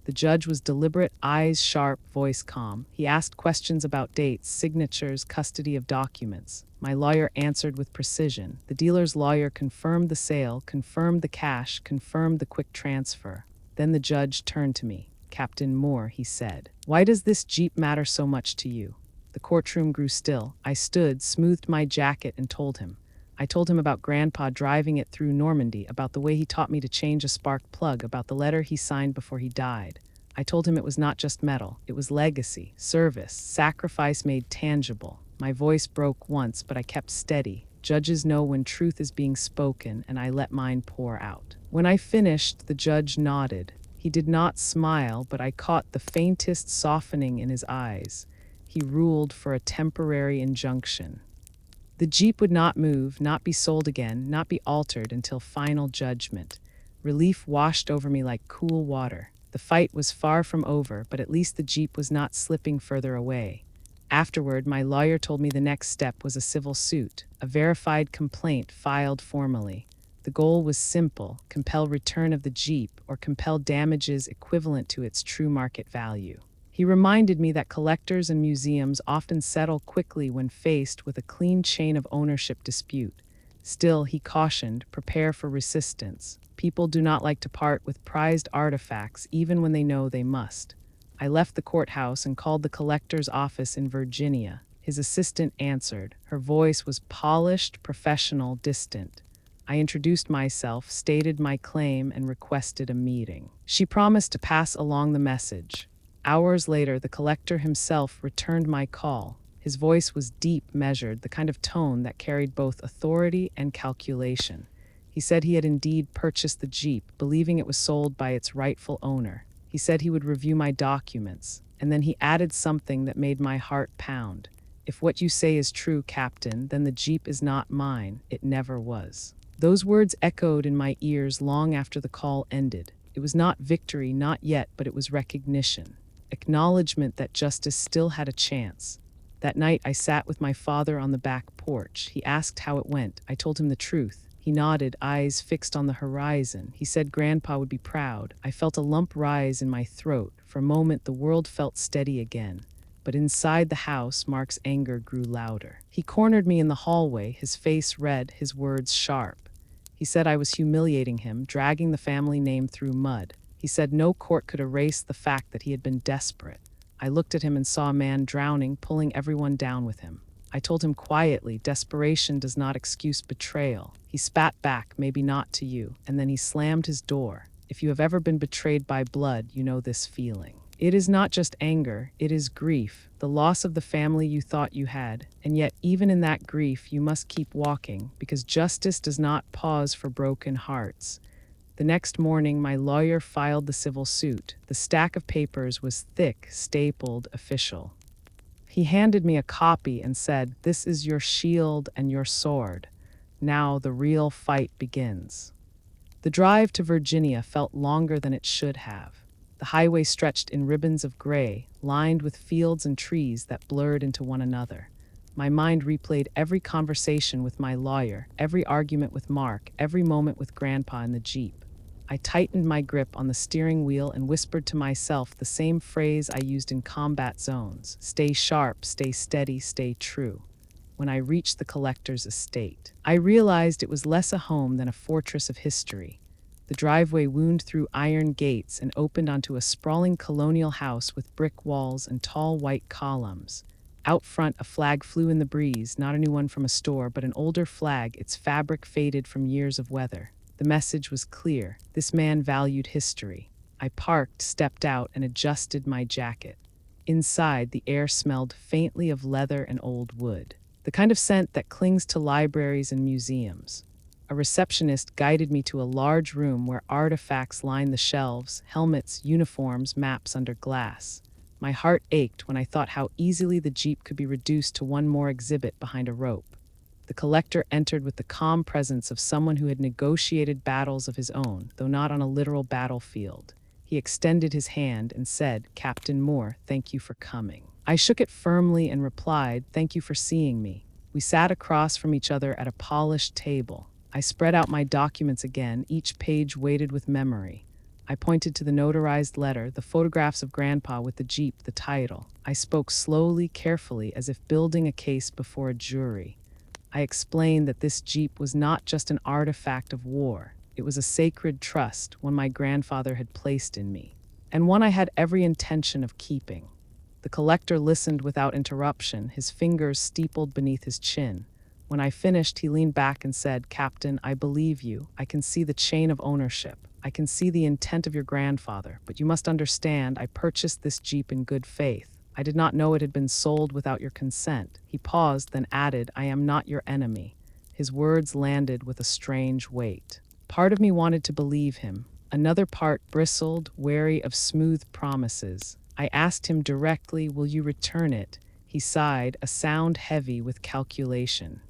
The judge was deliberate, eyes sharp, voice calm. He asked questions about dates, signatures, custody of documents. My lawyer answered with precision. The dealer's lawyer confirmed the sale, confirmed the cash, confirmed the quick transfer. Then the judge turned to me. Captain Moore, he said, why does this Jeep matter so much to you? The courtroom grew still. I stood, smoothed my jacket, and told him. I told him about Grandpa driving it through Normandy, about the way he taught me to change a spark plug, about the letter he signed before he died. I told him it was not just metal. It was legacy, service, sacrifice made tangible. My voice broke once, but I kept steady. Judges know when truth is being spoken, and I let mine pour out. When I finished, the judge nodded. He did not smile, but I caught the faintest softening in his eyes. He ruled for a temporary injunction. The Jeep would not move, not be sold again, not be altered until final judgment. Relief washed over me like cool water. The fight was far from over, but at least the Jeep was not slipping further away. Afterward, my lawyer told me the next step was a civil suit, a verified complaint filed formally. The goal was simple: compel return of the Jeep or compel damages equivalent to its true market value. He reminded me that collectors and museums often settle quickly when faced with a clean chain of ownership dispute. Still, he cautioned, prepare for resistance. People do not like to part with prized artifacts even when they know they must. I left the courthouse and called the collector's office in Virginia. His assistant answered. Her voice was polished, professional, distant. I introduced myself, stated my claim, and requested a meeting. She promised to pass along the message. Hours later, the collector himself returned my call. His voice was deep, measured, the kind of tone that carried both authority and calculation. He said he had indeed purchased the Jeep, believing it was sold by its rightful owner. He said he would review my documents, and then he added something that made my heart pound. If what you say is true, Captain, then the Jeep is not mine. It never was. Those words echoed in my ears long after the call ended. It was not victory, not yet, but it was recognition. Acknowledgement that justice still had a chance. That night I sat with my father on the back porch. He asked how it went. I told him the truth. He nodded, eyes fixed on the horizon. He said Grandpa would be proud. I felt a lump rise in my throat. For a moment, the world felt steady again. But inside the house, Mark's anger grew louder. He cornered me in the hallway, his face red, his words sharp. He said I was humiliating him, dragging the family name through mud. He said no court could erase the fact that he had been desperate. I looked at him and saw a man drowning, pulling everyone down with him. I told him quietly, desperation does not excuse betrayal. He spat back, maybe not to you, and then he slammed his door. If you have ever been betrayed by blood, you know this feeling. It is not just anger, it is grief, the loss of the family you thought you had. And yet, even in that grief, you must keep walking, because justice does not pause for broken hearts. The next morning, my lawyer filed the civil suit. The stack of papers was thick, stapled, official. He handed me a copy and said, "This is your shield and your sword. Now the real fight begins." The drive to Virginia felt longer than it should have. The highway stretched in ribbons of gray, lined with fields and trees that blurred into one another. My mind replayed every conversation with my lawyer, every argument with Mark, every moment with Grandpa in the Jeep. I tightened my grip on the steering wheel and whispered to myself the same phrase I used in combat zones: stay sharp, stay steady, stay true. When I reached the collector's estate, I realized it was less a home than a fortress of history. The driveway wound through iron gates and opened onto a sprawling colonial house with brick walls and tall white columns. Out front, a flag flew in the breeze, not a new one from a store, but an older flag, its fabric faded from years of weather. The message was clear. This man valued history. I parked, stepped out, and adjusted my jacket. Inside, the air smelled faintly of leather and old wood, the kind of scent that clings to libraries and museums. A receptionist guided me to a large room where artifacts lined the shelves, helmets, uniforms, maps under glass. My heart ached when I thought how easily the Jeep could be reduced to one more exhibit behind a rope. The collector entered with the calm presence of someone who had negotiated battles of his own, though not on a literal battlefield. He extended his hand and said, "Captain Moore, thank you for coming." I shook it firmly and replied, "Thank you for seeing me." We sat across from each other at a polished table. I spread out my documents again, each page weighted with memory. I pointed to the notarized letter, the photographs of Grandpa with the Jeep, the title. I spoke slowly, carefully, as if building a case before a jury. I explained that this Jeep was not just an artifact of war. It was a sacred trust, one my grandfather had placed in me, and one I had every intention of keeping. The collector listened without interruption, his fingers steepled beneath his chin. When I finished, he leaned back and said, "Captain, I believe you. I can see the chain of ownership. I can see the intent of your grandfather, but you must understand, I purchased this Jeep in good faith. I did not know it had been sold without your consent." He paused, then added, "I am not your enemy." His words landed with a strange weight. Part of me wanted to believe him. Another part bristled, wary of smooth promises. I asked him directly, "Will you return it?" He sighed, a sound heavy with calculation.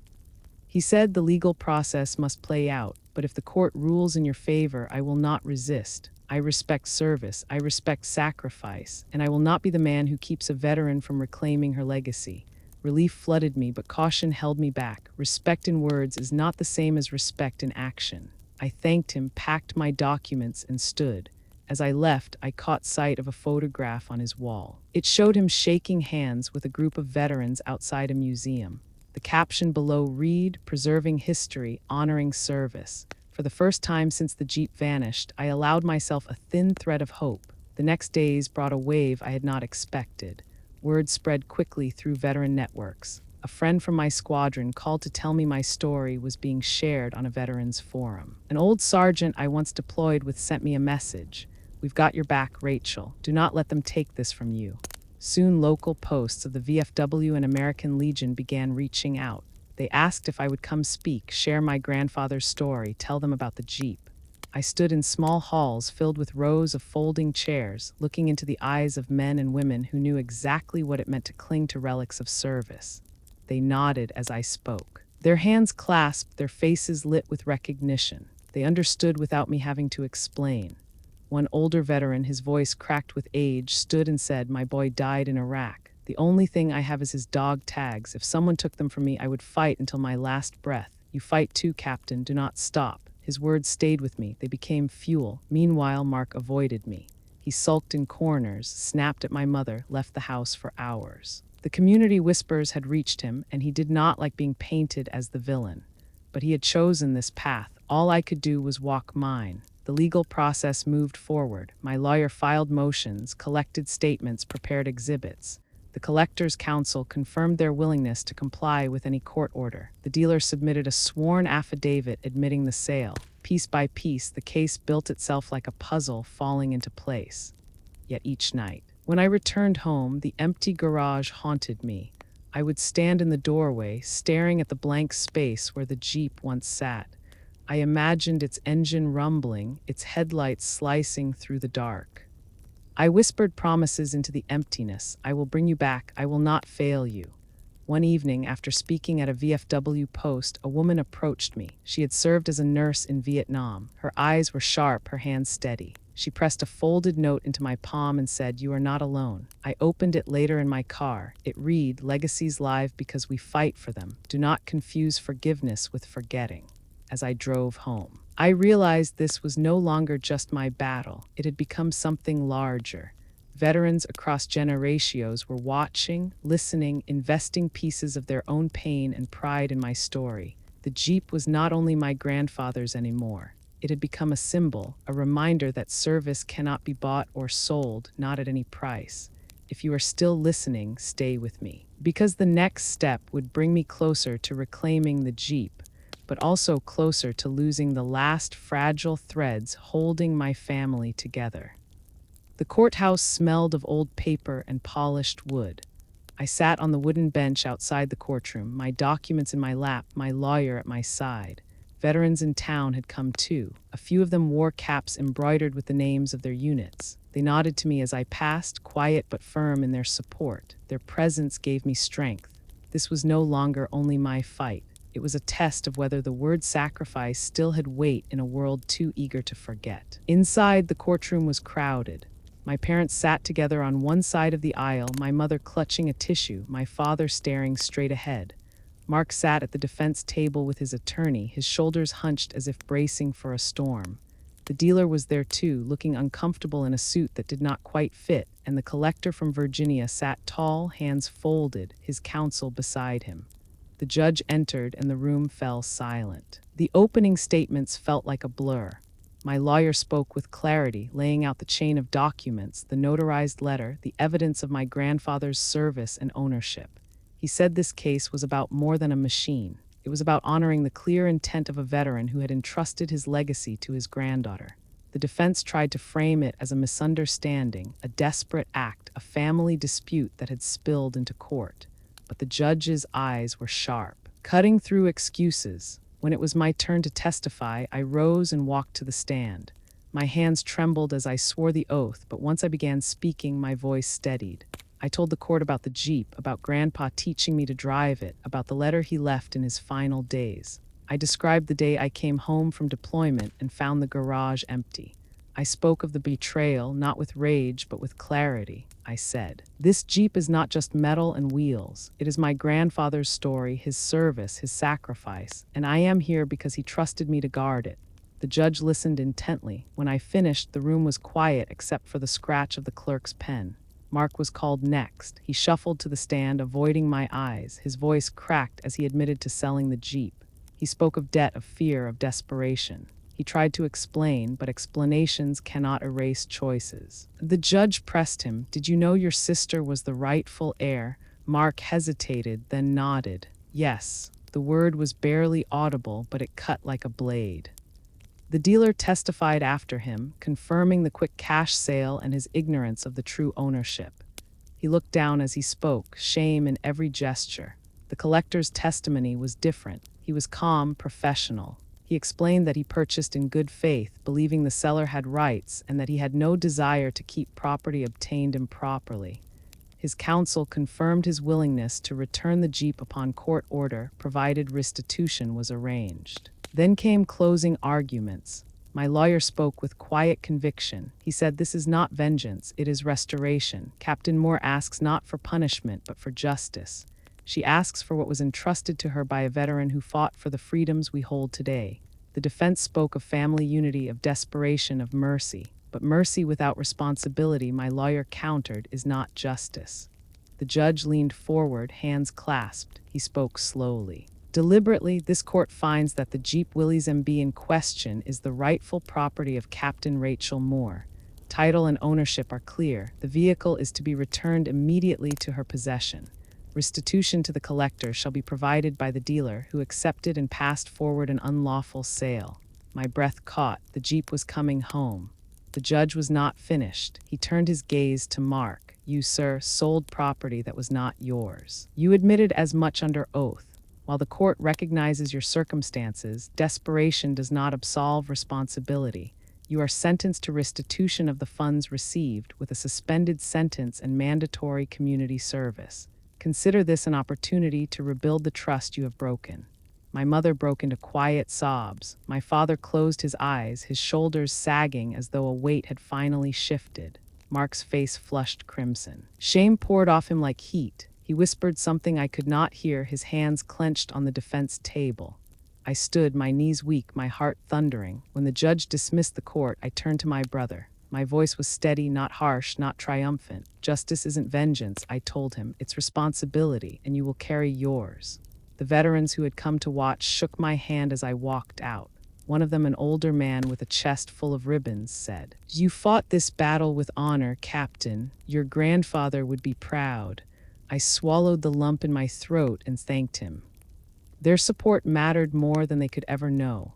He said the legal process must play out, but if the court rules in your favor, I will not resist. I respect service, I respect sacrifice, and I will not be the man who keeps a veteran from reclaiming her legacy. Relief flooded me, but caution held me back. Respect in words is not the same as respect in action. I thanked him, packed my documents, and stood. As I left, I caught sight of a photograph on his wall. It showed him shaking hands with a group of veterans outside a museum. The caption below read, "Preserving history, honoring service." For the first time since the Jeep vanished, I allowed myself a thin thread of hope. The next days brought a wave I had not expected. Word spread quickly through veteran networks. A friend from my squadron called to tell me my story was being shared on a veterans forum. An old sergeant I once deployed with sent me a message. "We've got your back, Rachel. Do not let them take this from you." Soon local posts of the VFW and American Legion began reaching out. They asked if I would come speak, share my grandfather's story, tell them about the Jeep. I stood in small halls filled with rows of folding chairs, looking into the eyes of men and women who knew exactly what it meant to cling to relics of service. They nodded as I spoke. Their hands clasped, their faces lit with recognition. They understood without me having to explain. One older veteran, his voice cracked with age, stood and said, "My boy died in Iraq. The only thing I have is his dog tags. If someone took them from me, I would fight until my last breath." "You fight too, Captain. Do not stop." His words stayed with me. They became fuel. Meanwhile, Mark avoided me. He sulked in corners, snapped at my mother, left the house for hours. The community whispers had reached him, and he did not like being painted as the villain. But he had chosen this path. All I could do was walk mine. The legal process moved forward. My lawyer filed motions, collected statements, prepared exhibits. The Collectors' Council confirmed their willingness to comply with any court order. The dealer submitted a sworn affidavit admitting the sale. Piece by piece, the case built itself like a puzzle falling into place. Yet each night, when I returned home, the empty garage haunted me. I would stand in the doorway, staring at the blank space where the Jeep once sat. I imagined its engine rumbling, its headlights slicing through the dark. I whispered promises into the emptiness. "I will bring you back. I will not fail you." One evening, after speaking at a VFW post, a woman approached me. She had served as a nurse in Vietnam. Her eyes were sharp, her hands steady. She pressed a folded note into my palm and said, "You are not alone." I opened it later in my car. It read, "Legacies live because we fight for them. Do not confuse forgiveness with forgetting." As I drove home, I realized this was no longer just my battle. It had become something larger. Veterans across generations were watching, listening, investing pieces of their own pain and pride in my story. The Jeep was not only my grandfather's anymore. It had become a symbol, a reminder that service cannot be bought or sold, not at any price. If you are still listening, stay with me. Because the next step would bring me closer to reclaiming the Jeep, but also closer to losing the last fragile threads holding my family together. The courthouse smelled of old paper and polished wood. I sat on the wooden bench outside the courtroom, my documents in my lap, my lawyer at my side. Veterans in town had come too. A few of them wore caps embroidered with the names of their units. They nodded to me as I passed, quiet but firm in their support. Their presence gave me strength. This was no longer only my fight. It was a test of whether the word sacrifice still had weight in a world too eager to forget. Inside, the courtroom was crowded. My parents sat together on one side of the aisle, my mother clutching a tissue, my father staring straight ahead. Mark sat at the defense table with his attorney, his shoulders hunched as if bracing for a storm. The dealer was there too, looking uncomfortable in a suit that did not quite fit, and the collector from Virginia sat tall, hands folded, his counsel beside him. The judge entered and the room fell silent. The opening statements felt like a blur. My lawyer spoke with clarity, laying out the chain of documents, the notarized letter, the evidence of my grandfather's service and ownership. He said this case was about more than a machine. It was about honoring the clear intent of a veteran who had entrusted his legacy to his granddaughter. The defense tried to frame it as a misunderstanding, a desperate act, a family dispute that had spilled into court. But the judge's eyes were sharp, cutting through excuses. When it was my turn to testify, I rose and walked to the stand. My hands trembled as I swore the oath, but once I began speaking, my voice steadied. I told the court about the Jeep, about Grandpa teaching me to drive it, about the letter he left in his final days. I described the day I came home from deployment and found the garage empty. I spoke of the betrayal, not with rage, but with clarity. I said, "This Jeep is not just metal and wheels. It is my grandfather's story, his service, his sacrifice, and I am here because he trusted me to guard it." The judge listened intently. When I finished, the room was quiet except for the scratch of the clerk's pen. Mark was called next. He shuffled to the stand, avoiding my eyes. His voice cracked as he admitted to selling the Jeep. He spoke of debt, of fear, of desperation. He tried to explain, but explanations cannot erase choices. The judge pressed him. "Did you know your sister was the rightful heir?" Mark hesitated, then nodded. Yes. The word was barely audible, but it cut like a blade. The dealer testified after him, confirming the quick cash sale and his ignorance of the true ownership. He looked down as he spoke, shame in every gesture. The collector's testimony was different. He was calm, professional. He explained that he purchased in good faith, believing the seller had rights and that he had no desire to keep property obtained improperly. His counsel confirmed his willingness to return the Jeep upon court order, provided restitution was arranged. Then came closing arguments. My lawyer spoke with quiet conviction. He said, "This is not vengeance, it is restoration. Captain Moore asks not for punishment, but for justice. She asks for what was entrusted to her by a veteran who fought for the freedoms we hold today. The defense spoke of family unity, of desperation, of mercy. But mercy without responsibility, my lawyer countered, is not justice. The judge leaned forward, hands clasped. He spoke slowly. Deliberately, this court finds that the Jeep Willys MB in question is the rightful property of Captain Rachel Moore. Title and ownership are clear. The vehicle is to be returned immediately to her possession. Restitution to the collector shall be provided by the dealer who accepted and passed forward an unlawful sale. My breath caught. The Jeep was coming home. The judge was not finished. He turned his gaze to Mark. You, sir, sold property that was not yours. You admitted as much under oath. While the court recognizes your circumstances, desperation does not absolve responsibility. You are sentenced to restitution of the funds received with a suspended sentence and mandatory community service. Consider this an opportunity to rebuild the trust you have broken. My mother broke into quiet sobs. My father closed his eyes, his shoulders sagging as though a weight had finally shifted. Mark's face flushed crimson. Shame poured off him like heat. He whispered something I could not hear, his hands clenched on the defense table. I stood, my knees weak, my heart thundering. When the judge dismissed the court, I turned to my brother. My voice was steady, not harsh, not triumphant. Justice isn't vengeance, I told him. It's responsibility, and you will carry yours. The veterans who had come to watch shook my hand as I walked out. One of them, an older man with a chest full of ribbons, said, "You fought this battle with honor, Captain. Your grandfather would be proud." I swallowed the lump in my throat and thanked him. Their support mattered more than they could ever know.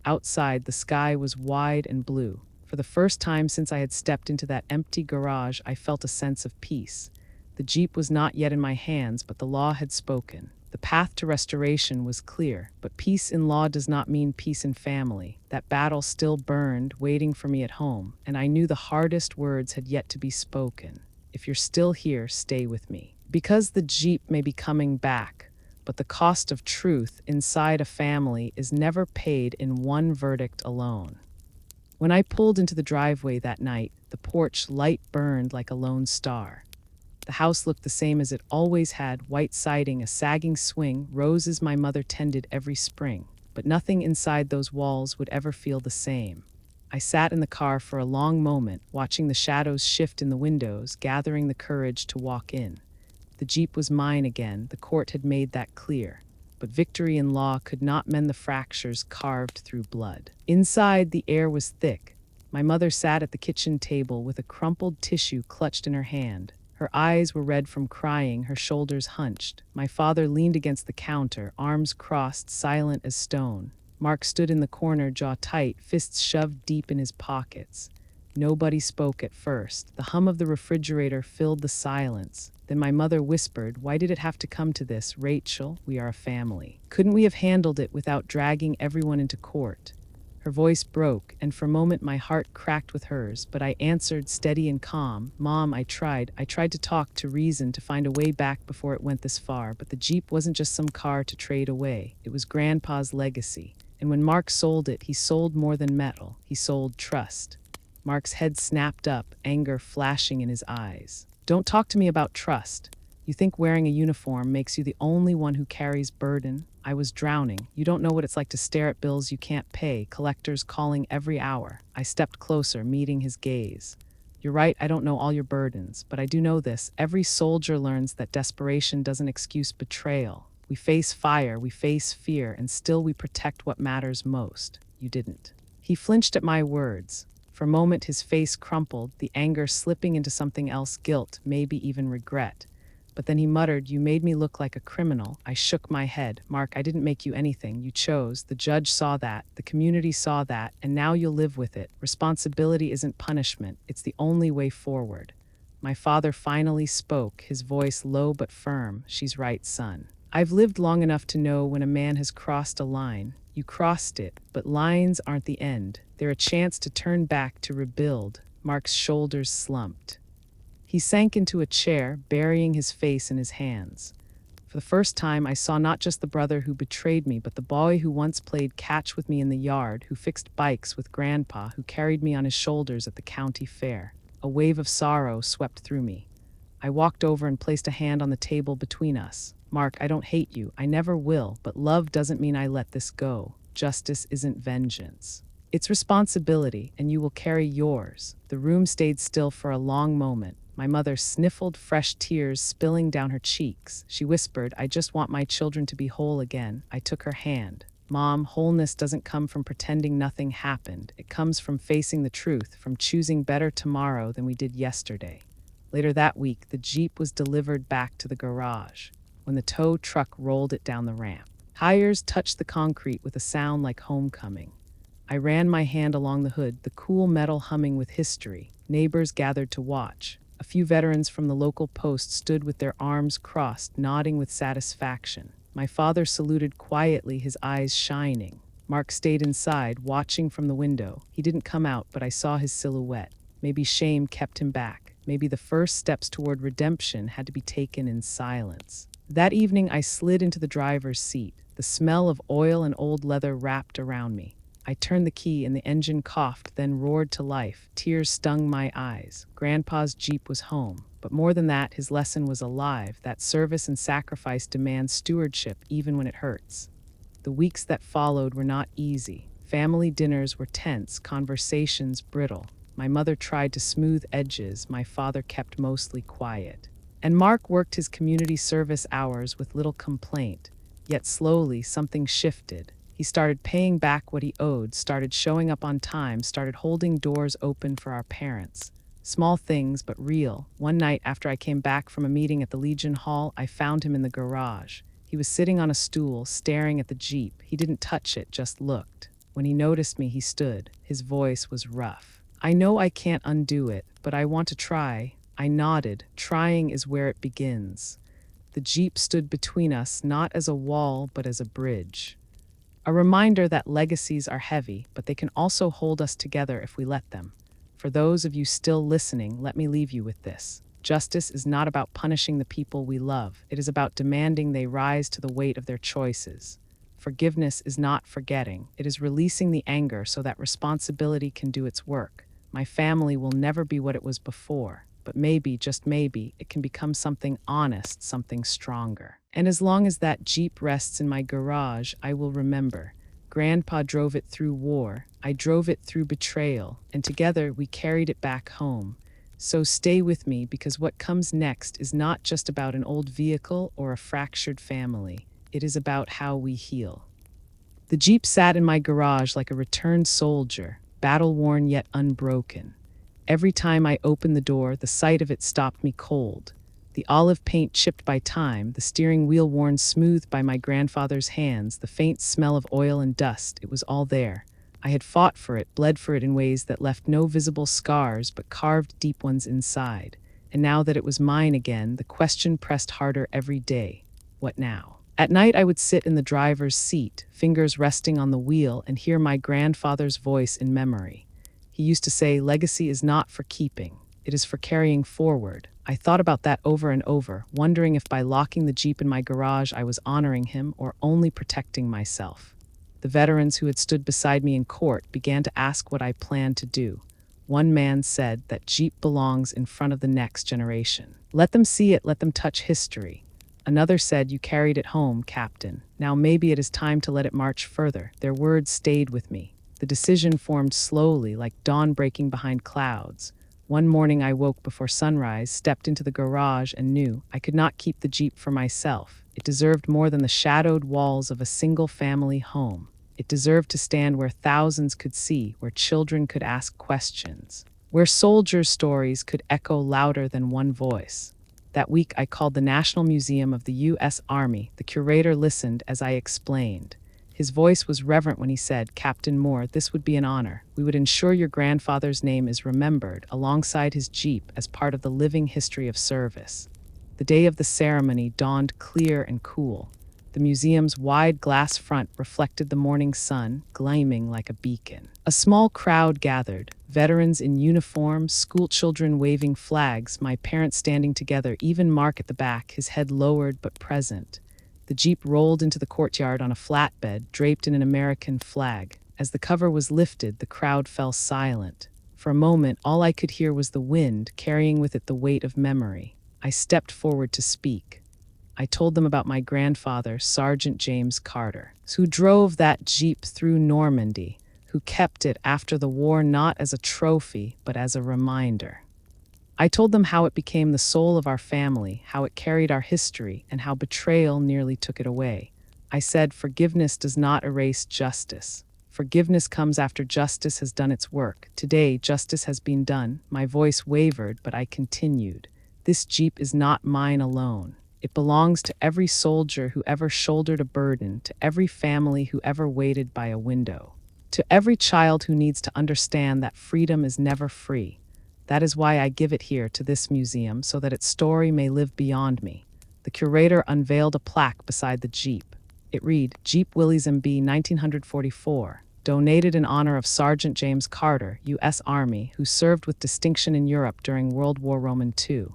Outside, the sky was wide and blue. For the first time since I had stepped into that empty garage, I felt a sense of peace. The Jeep was not yet in my hands, but the law had spoken. The path to restoration was clear, but peace in law does not mean peace in family. That battle still burned, waiting for me at home, and I knew the hardest words had yet to be spoken. If you're still here, stay with me. Because the Jeep may be coming back, but the cost of truth inside a family is never paid in one verdict alone. When I pulled into the driveway that night, the porch light burned like a lone star. The house looked the same as it always had, white siding, a sagging swing, roses my mother tended every spring. But nothing inside those walls would ever feel the same. I sat in the car for a long moment, watching the shadows shift in the windows, gathering the courage to walk in. The Jeep was mine again, the court had made that clear. But victory in law could not mend the fractures carved through blood. Inside, the air was thick. My mother sat at the kitchen table with a crumpled tissue clutched in her hand. Her eyes were red from crying, her shoulders hunched. My father leaned against the counter, arms crossed, silent as stone. Mark stood in the corner, jaw tight, fists shoved deep in his pockets. Nobody spoke at first. The hum of the refrigerator filled the silence. Then my mother whispered, "Why did it have to come to this, Rachel? We are a family. Couldn't we have handled it without dragging everyone into court?" Her voice broke, and for a moment my heart cracked with hers, but I answered, steady and calm, "Mom, I tried to talk, to reason, to find a way back before it went this far, but the Jeep wasn't just some car to trade away. It was Grandpa's legacy. And when Mark sold it, he sold more than metal. He sold trust." Mark's head snapped up, anger flashing in his eyes. "Don't talk to me about trust. You think wearing a uniform makes you the only one who carries burden? I was drowning. You don't know what it's like to stare at bills you can't pay, collectors calling every hour." I stepped closer, meeting his gaze. "You're right, I don't know all your burdens, but I do know this. Every soldier learns that desperation doesn't excuse betrayal. We face fire, we face fear, and still we protect what matters most. You didn't." He flinched at my words. For a moment, his face crumpled, the anger slipping into something else, guilt, maybe even regret. But then he muttered, "You made me look like a criminal." I shook my head. "Mark, I didn't make you anything. You chose. The judge saw that. The community saw that. And now you'll live with it. Responsibility isn't punishment. It's the only way forward." My father finally spoke, his voice low but firm. "She's right, son. I've lived long enough to know when a man has crossed a line. You crossed it, but lines aren't the end. They're a chance to turn back, to rebuild." Mark's shoulders slumped. He sank into a chair, burying his face in his hands. For the first time, I saw not just the brother who betrayed me, but the boy who once played catch with me in the yard, who fixed bikes with Grandpa, who carried me on his shoulders at the county fair. A wave of sorrow swept through me. I walked over and placed a hand on the table between us. Mark, I don't hate you. I never will, but love doesn't mean I let this go. Justice isn't vengeance. It's responsibility, and you will carry yours. The room stayed still for a long moment. My mother sniffled, fresh tears spilling down her cheeks. She whispered, I just want my children to be whole again. I took her hand. Mom, wholeness doesn't come from pretending nothing happened. It comes from facing the truth, from choosing better tomorrow than we did yesterday. Later that week, the Jeep was delivered back to the garage. When the tow truck rolled it down the ramp, tires touched the concrete with a sound like homecoming. I ran my hand along the hood, the cool metal humming with history. Neighbors gathered to watch. A few veterans from the local post stood with their arms crossed, nodding with satisfaction. My father saluted quietly, his eyes shining. Mark stayed inside, watching from the window. He didn't come out, but I saw his silhouette. Maybe shame kept him back. Maybe the first steps toward redemption had to be taken in silence. That evening, I slid into the driver's seat. The smell of oil and old leather wrapped around me. I turned the key and the engine coughed, then roared to life. Tears stung my eyes. Grandpa's Jeep was home. But more than that, his lesson was alive, that service and sacrifice demand stewardship even when it hurts. The weeks that followed were not easy. Family dinners were tense, conversations brittle. My mother tried to smooth edges, my father kept mostly quiet. And Mark worked his community service hours with little complaint. Yet slowly, something shifted. He started paying back what he owed, started showing up on time, started holding doors open for our parents. Small things, but real. One night after I came back from a meeting at the Legion Hall, I found him in the garage. He was sitting on a stool, staring at the Jeep. He didn't touch it, just looked. When he noticed me, he stood. His voice was rough. I know I can't undo it, but I want to try. I nodded. Trying is where it begins. The Jeep stood between us, not as a wall, but as a bridge. A reminder that legacies are heavy, but they can also hold us together if we let them. For those of you still listening, let me leave you with this. Justice is not about punishing the people we love. It is about demanding they rise to the weight of their choices. Forgiveness is not forgetting. It is releasing the anger so that responsibility can do its work. My family will never be what it was before, but maybe, just maybe, it can become something honest, something stronger. And as long as that Jeep rests in my garage, I will remember. Grandpa drove it through war, I drove it through betrayal, and together we carried it back home. So stay with me, because what comes next is not just about an old vehicle or a fractured family. It is about how we heal. The Jeep sat in my garage like a returned soldier, battle-worn yet unbroken. Every time I opened the door, the sight of it stopped me cold. The olive paint chipped by time, the steering wheel worn smooth by my grandfather's hands, the faint smell of oil and dust, it was all there. I had fought for it, bled for it in ways that left no visible scars but carved deep ones inside. And now that it was mine again, the question pressed harder every day. What now? At night I would sit in the driver's seat, fingers resting on the wheel, and hear my grandfather's voice in memory. He used to say, legacy is not for keeping, it is for carrying forward. I thought about that over and over, wondering if by locking the Jeep in my garage I was honoring him or only protecting myself. The veterans who had stood beside me in court began to ask what I planned to do. One man said that Jeep belongs in front of the next generation. Let them see it, let them touch history. Another said, you carried it home, Captain. Now maybe it is time to let it march further. Their words stayed with me. The decision formed slowly, like dawn breaking behind clouds. One morning I woke before sunrise, stepped into the garage, and knew I could not keep the Jeep for myself. It deserved more than the shadowed walls of a single-family home. It deserved to stand where thousands could see, where children could ask questions, where soldiers' stories could echo louder than one voice. That week I called the National Museum of the U.S. Army. The curator listened as I explained. His voice was reverent when he said, Captain Moore, this would be an honor. We would ensure your grandfather's name is remembered alongside his Jeep as part of the living history of service. The day of the ceremony dawned clear and cool. The museum's wide glass front reflected the morning sun, gleaming like a beacon. A small crowd gathered, veterans in uniform, schoolchildren waving flags, my parents standing together, even Mark at the back, his head lowered but present. The Jeep rolled into the courtyard on a flatbed, draped in an American flag. As the cover was lifted, the crowd fell silent. For a moment, all I could hear was the wind, carrying with it the weight of memory. I stepped forward to speak. I told them about my grandfather, Sergeant James Carter, who drove that Jeep through Normandy, who kept it after the war not as a trophy, but as a reminder. I told them how it became the soul of our family, how it carried our history, and how betrayal nearly took it away. I said, forgiveness does not erase justice. Forgiveness comes after justice has done its work. Today, justice has been done. My voice wavered, but I continued. This Jeep is not mine alone. It belongs to every soldier who ever shouldered a burden, to every family who ever waited by a window, to every child who needs to understand that freedom is never free. That is why I give it here to this museum, so that its story may live beyond me. The curator unveiled a plaque beside the Jeep. It read, Jeep Willys MB 1944, donated in honor of Sergeant James Carter, U.S. Army, who served with distinction in Europe during World War II.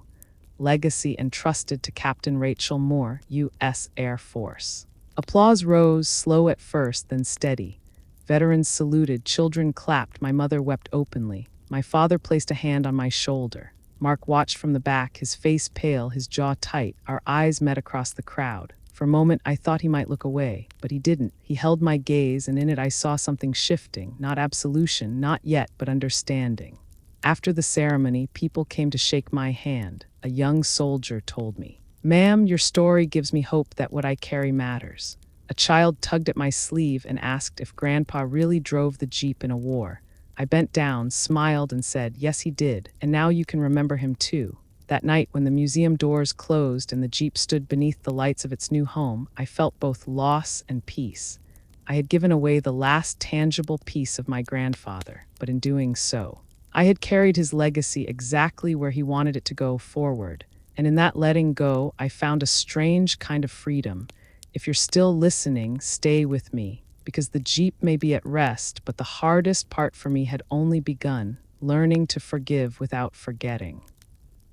Legacy entrusted to Captain Rachel Moore, U.S. Air Force. Applause rose, slow at first, then steady. Veterans saluted, children clapped, my mother wept openly. My father placed a hand on my shoulder. Mark watched from the back, his face pale, his jaw tight. Our eyes met across the crowd. For a moment, I thought he might look away, but he didn't. He held my gaze, and in it I saw something shifting, not absolution, not yet, but understanding. After the ceremony, people came to shake my hand. A young soldier told me, "Ma'am, your story gives me hope that what I carry matters." A child tugged at my sleeve and asked if Grandpa really drove the Jeep in a war. I bent down, smiled, and said, "Yes, he did, and now you can remember him too." That night, when the museum doors closed and the Jeep stood beneath the lights of its new home, I felt both loss and peace. I had given away the last tangible piece of my grandfather, but in doing so, I had carried his legacy exactly where he wanted it to go forward. And in that letting go, I found a strange kind of freedom. If you're still listening, stay with me, because the Jeep may be at rest, but the hardest part for me had only begun, learning to forgive without forgetting.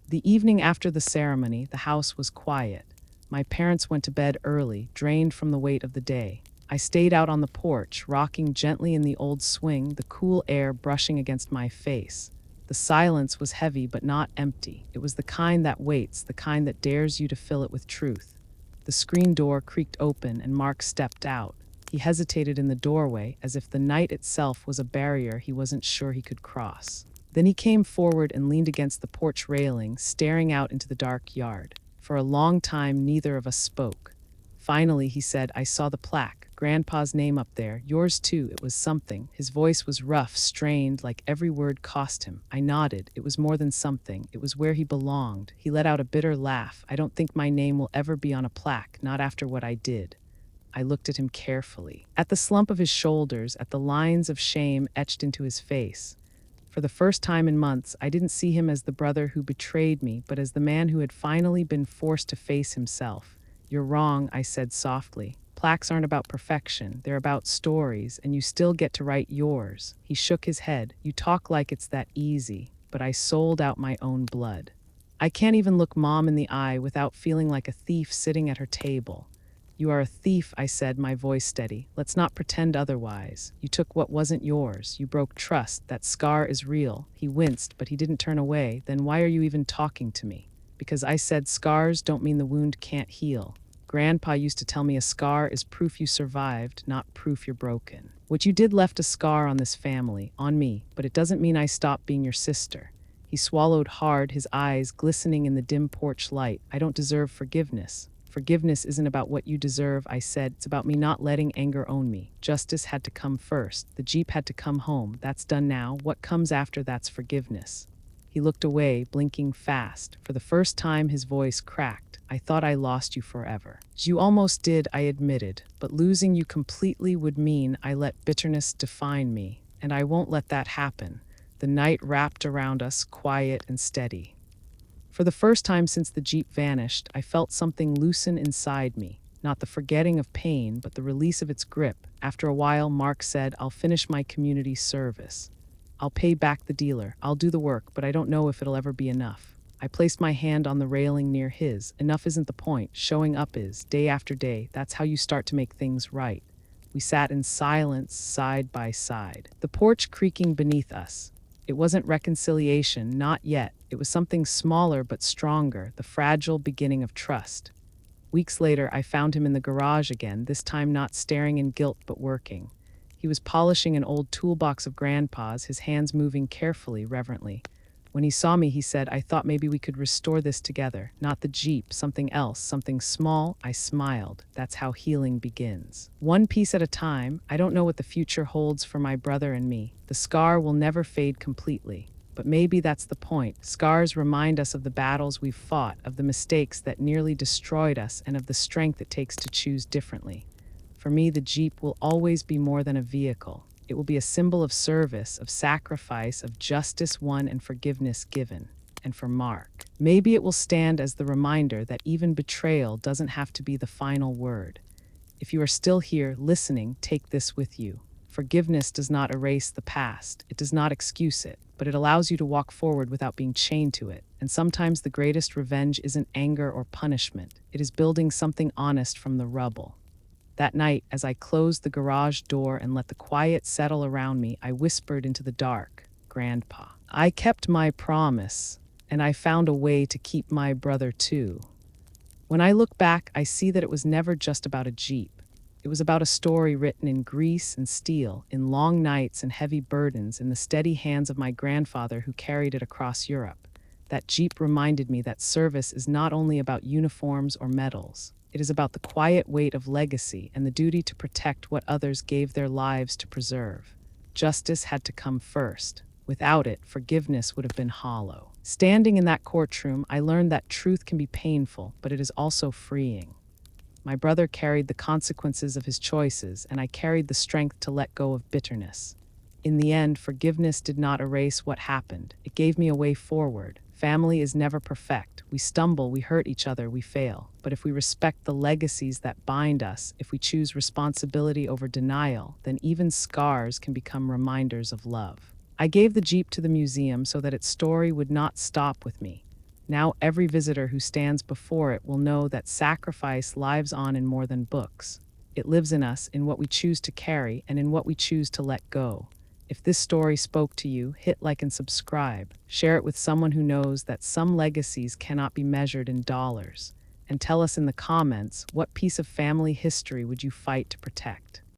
The evening after the ceremony, the house was quiet. My parents went to bed early, drained from the weight of the day. I stayed out on the porch, rocking gently in the old swing, the cool air brushing against my face. The silence was heavy but not empty. It was the kind that waits, the kind that dares you to fill it with truth. The screen door creaked open and Mark stepped out. He hesitated in the doorway, as if the night itself was a barrier he wasn't sure he could cross. Then he came forward and leaned against the porch railing, staring out into the dark yard. For a long time, neither of us spoke. Finally, he said, "I saw the plaque. Grandpa's name up there. Yours too." It was something. His voice was rough, strained, like every word cost him. I nodded. It was more than something. It was where he belonged. He let out a bitter laugh. "I don't think my name will ever be on a plaque, not after what I did." I looked at him carefully, at the slump of his shoulders, at the lines of shame etched into his face. For the first time in months, I didn't see him as the brother who betrayed me, but as the man who had finally been forced to face himself. "You're wrong," I said softly. "Plaques aren't about perfection. They're about stories, and you still get to write yours." He shook his head. "You talk like it's that easy, but I sold out my own blood. I can't even look Mom in the eye without feeling like a thief sitting at her table." "You are a thief," I said, my voice steady. "Let's not pretend otherwise. You took what wasn't yours. You broke trust. That scar is real." He winced, but he didn't turn away. "Then why are you even talking to me?" "Because I said scars don't mean the wound can't heal. Grandpa used to tell me a scar is proof you survived, not proof you're broken. What you did left a scar on this family, on me, but it doesn't mean I stopped being your sister." He swallowed hard, his eyes glistening in the dim porch light. "I don't deserve forgiveness." "Forgiveness isn't about what you deserve," I said. "It's about me not letting anger own me. Justice had to come first. The Jeep had to come home. That's done now. What comes after that's forgiveness." He looked away, blinking fast. For the first time, his voice cracked. "I thought I lost you forever." "You almost did," I admitted. "But losing you completely would mean I let bitterness define me. And I won't let that happen." The night wrapped around us, quiet and steady. For the first time since the Jeep vanished, I felt something loosen inside me. Not the forgetting of pain, but the release of its grip. After a while, Mark said, "I'll finish my community service. I'll pay back the dealer. I'll do the work, but I don't know if it'll ever be enough." I placed my hand on the railing near his. Enough isn't the point. Showing up is, day after day. That's how you start to make things right. We sat in silence, side by side, the porch creaking beneath us. It wasn't reconciliation, not yet. It was something smaller but stronger, the fragile beginning of trust. Weeks later, I found him in the garage again, this time not staring in guilt but working. He was polishing an old toolbox of Grandpa's, his hands moving carefully, reverently. When he saw me, he said, "I thought maybe we could restore this together. Not the Jeep, something else, something small." I smiled. That's how healing begins. One piece at a time. I don't know what the future holds for my brother and me. The scar will never fade completely. But maybe that's the point. Scars remind us of the battles we've fought, of the mistakes that nearly destroyed us, and of the strength it takes to choose differently. For me, the Jeep will always be more than a vehicle. It will be a symbol of service, of sacrifice, of justice won and forgiveness given. And for Mark, maybe it will stand as the reminder that even betrayal doesn't have to be the final word. If you are still here, listening, take this with you. Forgiveness does not erase the past. It does not excuse it, but it allows you to walk forward without being chained to it. And sometimes the greatest revenge isn't anger or punishment. It is building something honest from the rubble. That night, as I closed the garage door and let the quiet settle around me, I whispered into the dark, "Grandpa, I kept my promise, and I found a way to keep my brother too." When I look back, I see that it was never just about a Jeep. It was about a story written in grease and steel, in long nights and heavy burdens, in the steady hands of my grandfather who carried it across Europe. That Jeep reminded me that service is not only about uniforms or medals. It is about the quiet weight of legacy and the duty to protect what others gave their lives to preserve. Justice had to come first. Without it, forgiveness would have been hollow. Standing in that courtroom, I learned that truth can be painful, but it is also freeing. My brother carried the consequences of his choices, and I carried the strength to let go of bitterness. In the end, forgiveness did not erase what happened. It gave me a way forward. Family is never perfect. We stumble, we hurt each other, we fail. But if we respect the legacies that bind us, if we choose responsibility over denial, then even scars can become reminders of love. I gave the Jeep to the museum so that its story would not stop with me. Now every visitor who stands before it will know that sacrifice lives on in more than books. It lives in us, in what we choose to carry, and in what we choose to let go. If this story spoke to you, hit like and subscribe. Share it with someone who knows that some legacies cannot be measured in dollars. And tell us in the comments, what piece of family history would you fight to protect?